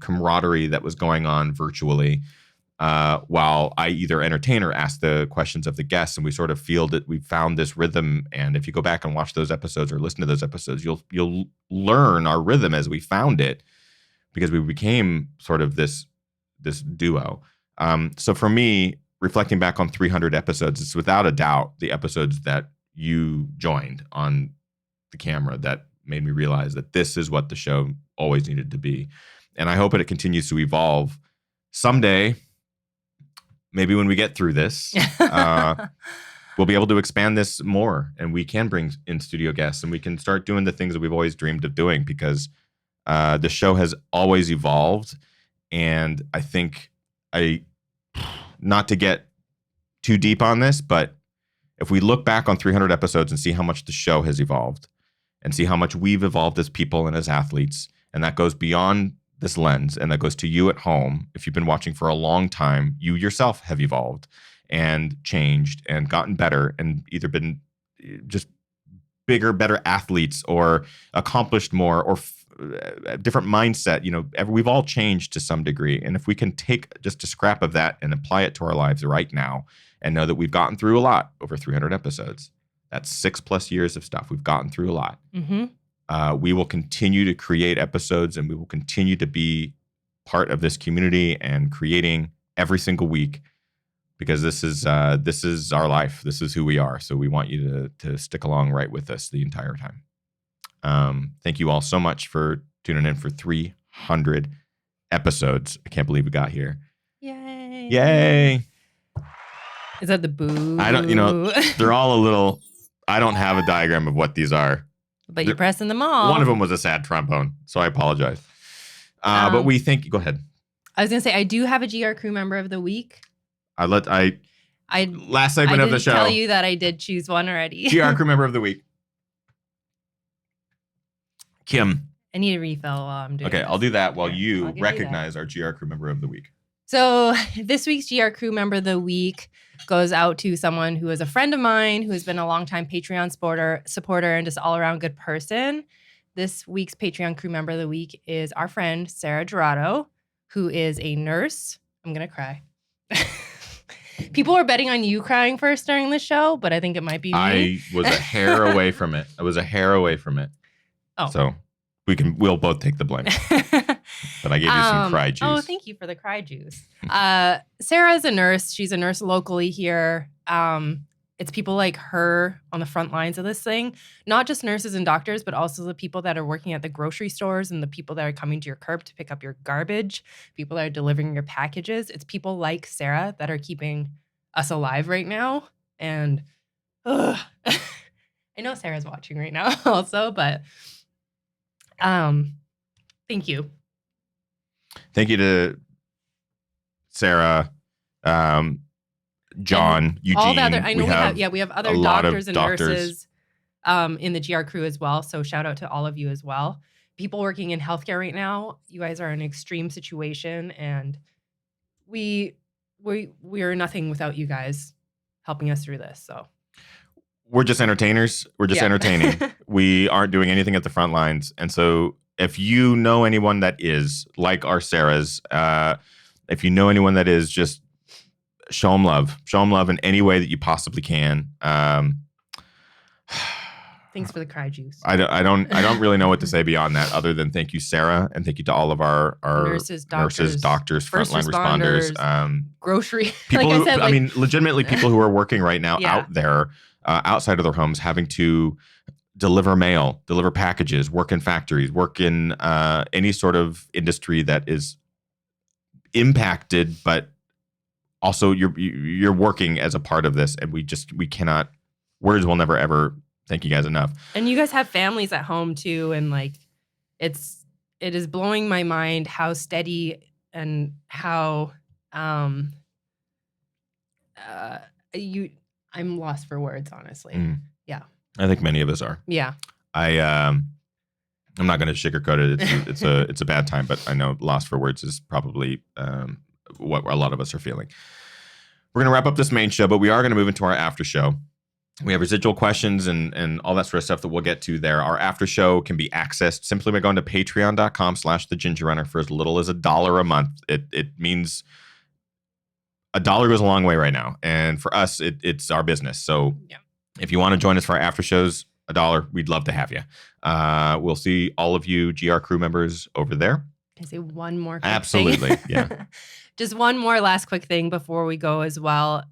S1: camaraderie that was going on virtually, while I either entertain or ask the questions of the guests, and we sort of feel that we found this rhythm. And if you go back and watch those episodes or listen to those episodes, you'll learn our rhythm as we found it, because we became sort of this duo. So for me, reflecting back on 300 episodes, it's without a doubt the episodes that you joined on the camera that made me realize that this is what the show always needed to be. And I hope it continues to evolve. Someday, maybe when we get through this, we'll be able to expand this more, and we can bring in studio guests, and we can start doing the things that we've always dreamed of doing, because the show has always evolved. And I think not to get too deep on this, but if we look back on 300 episodes and see how much the show has evolved and see how much we've evolved as people and as athletes, and that goes beyond this lens, and that goes to you at home. If you've been watching for a long time, you yourself have evolved. and changed and gotten better and either been just bigger, better athletes or accomplished more or a different mindset. We've all changed to some degree. And if we can take just a scrap of that and apply it to our lives right now and know that we've gotten through a lot, over 300 episodes, that's 6+ years of stuff. We've gotten through a lot.
S2: Mm-hmm.
S1: We will continue to create episodes and we will continue to be part of this community and creating every single week because this is our life. This is who we are. So we want you to stick along right with us the entire time. Thank you all so much for tuning in for 300 episodes. I can't believe we got here.
S2: Yay.
S1: Yay.
S2: Is that the boo?
S1: I don't, they're all a little, I don't have a diagram of what these are.
S2: But you're pressing them all.
S1: One of them was a sad trombone, so I apologize. But we think, go ahead.
S2: I was going to say, I do have a GR Crew member of the week.
S1: Last segment of the show.
S2: I tell you that I did choose one already.
S1: GR Crew member of the week. Kim.
S2: I need a refill while I'm doing
S1: Okay,
S2: this.
S1: I'll do that while you
S2: I'll
S1: recognize our GR Crew member of the week.
S2: So this week's GR Crew member of the week goes out to someone who is a friend of mine, who has been a longtime Patreon supporter and just all around good person. This week's Patreon Crew member of the week is our friend, Sarah Gerardo, who is a nurse. I'm going to cry. People were betting on you crying first during the show, but I think it might be me.
S1: I was a hair away from it. Oh. So we'll both take the blame. But I gave you some cry juice.
S2: Oh, thank you for the cry juice. Sarah is a nurse. She's a nurse locally here. It's people like her on the front lines of this thing. Not just nurses and doctors, but also the people that are working at the grocery stores and the people that are coming to your curb to pick up your garbage, people that are delivering your packages. It's people like Sarah that are keeping us alive right now. And I know Sarah's watching right now also, but thank you.
S1: Thank you to Sarah, John, Eugene.
S2: All the other, I know we have other doctors and nurses in the GR Crew as well. So shout out to all of you as well. People working in healthcare right now, you guys are in an extreme situation, and we are nothing without you guys helping us through this. So
S1: we're just entertainers. We're just entertaining. We aren't doing anything at the front lines, and so if you know anyone that is like our Sarahs, if you know anyone that is, just show them love. Show them love in any way that you possibly can.
S2: Thanks for the cry juice.
S1: I don't really know what to say beyond that, other than thank you, Sarah, and thank you to all of our nurses, doctors, frontline responders,
S2: grocery
S1: people. Legitimately people who are working right now out there, outside of their homes, having to deliver mail, deliver packages, work in factories, work in any sort of industry that is impacted, but also you're working as a part of this, and we cannot, words will never ever thank you guys enough.
S2: And you guys have families at home too, and like it is blowing my mind how steady and how I'm lost for words, honestly. Yeah.
S1: I think many of us are.
S2: Yeah.
S1: I'm not going to sugarcoat it. It's a bad time, but I know lost for words is probably what a lot of us are feeling. We're going to wrap up this main show, but we are going to move into our after show. We have residual questions and all that sort of stuff that we'll get to there. Our after show can be accessed simply by going to patreon.com/thegingerrunner for as little as $1 a month. It means $1 goes a long way right now. And for us, it's our business. So if you want to join us for our after shows, $1, we'd love to have you. We'll see all of you GR Crew members over there.
S2: Can I say one more quick
S1: Absolutely,
S2: thing?
S1: yeah.
S2: Just one more last quick thing before we go as well.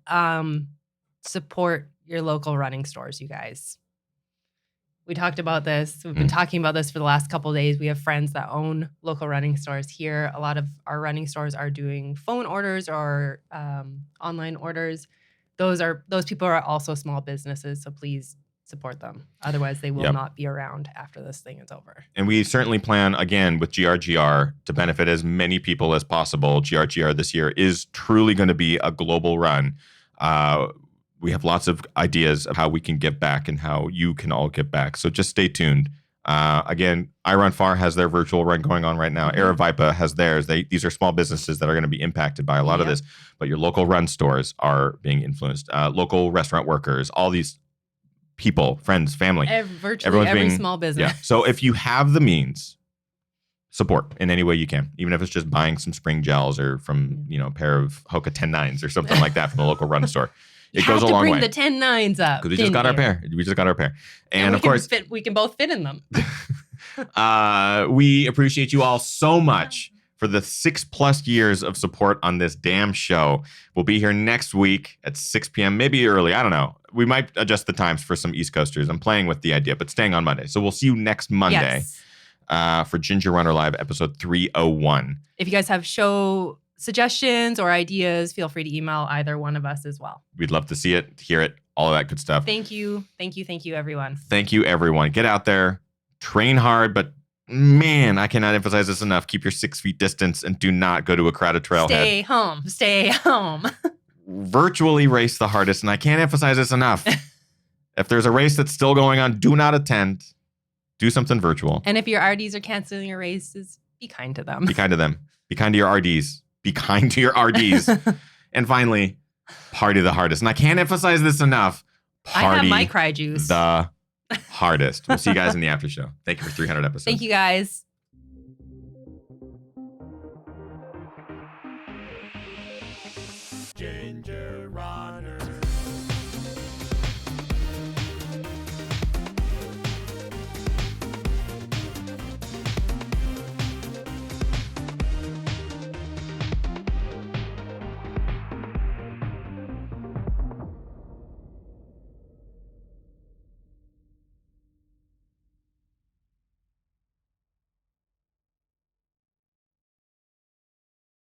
S2: Support your local running stores, you guys. We talked about this. We've been talking about this for the last couple of days. We have friends that own local running stores here. A lot of our running stores are doing phone orders or online orders. Those people are also small businesses, so please support them. Otherwise, they will not be around after this thing is over.
S1: And we certainly plan, again, with GRGR to benefit as many people as possible. GRGR this year is truly going to be a global run. We have lots of ideas of how we can give back and how you can all give back. So just stay tuned. Again, I Run Far has their virtual run going on right now. Aravipa has theirs. These are small businesses that are going to be impacted by a lot of this, but your local run stores are being influenced. Local restaurant workers, all these people, friends, family.
S2: Virtually every small business.
S1: Yeah. So if you have the means, support in any way you can, even if it's just buying some spring gels or from, a pair of Hoka 10.9s or something like that from the local run store. It goes a long way.
S2: Bring the 10.9s up.
S1: Because we just got our pair. And of course,
S2: we can both fit in them.
S1: We appreciate you all so much for the 6+ years of support on this damn show. We'll be here next week at 6 p.m., maybe early. I don't know. We might adjust the times for some East Coasters. I'm playing with the idea, but staying on Monday. So we'll see you next Monday for Ginger Runner Live episode 301. If
S2: you guys have show suggestions or ideas, feel free to email either one of us as well.
S1: We'd love to see it, hear it, all of that good stuff.
S2: Thank you, everyone.
S1: Thank you, everyone. Get out there, train hard, but man, I cannot emphasize this enough. Keep your 6 feet distance and do not go to a crowded trailhead.
S2: Stay home.
S1: Virtually race the hardest, and I can't emphasize this enough. If there's a race that's still going on, do not attend. Do something virtual.
S2: And if your RDs are canceling your races, be kind to them.
S1: Be kind to them. Be kind to your RDs. Be kind to your RDs. And finally, party the hardest. And I can't emphasize this enough. Party
S2: I have my cry juice.
S1: The hardest. We'll see you guys in the after show. Thank you for 300 episodes.
S2: Thank you, guys.
S3: Ginger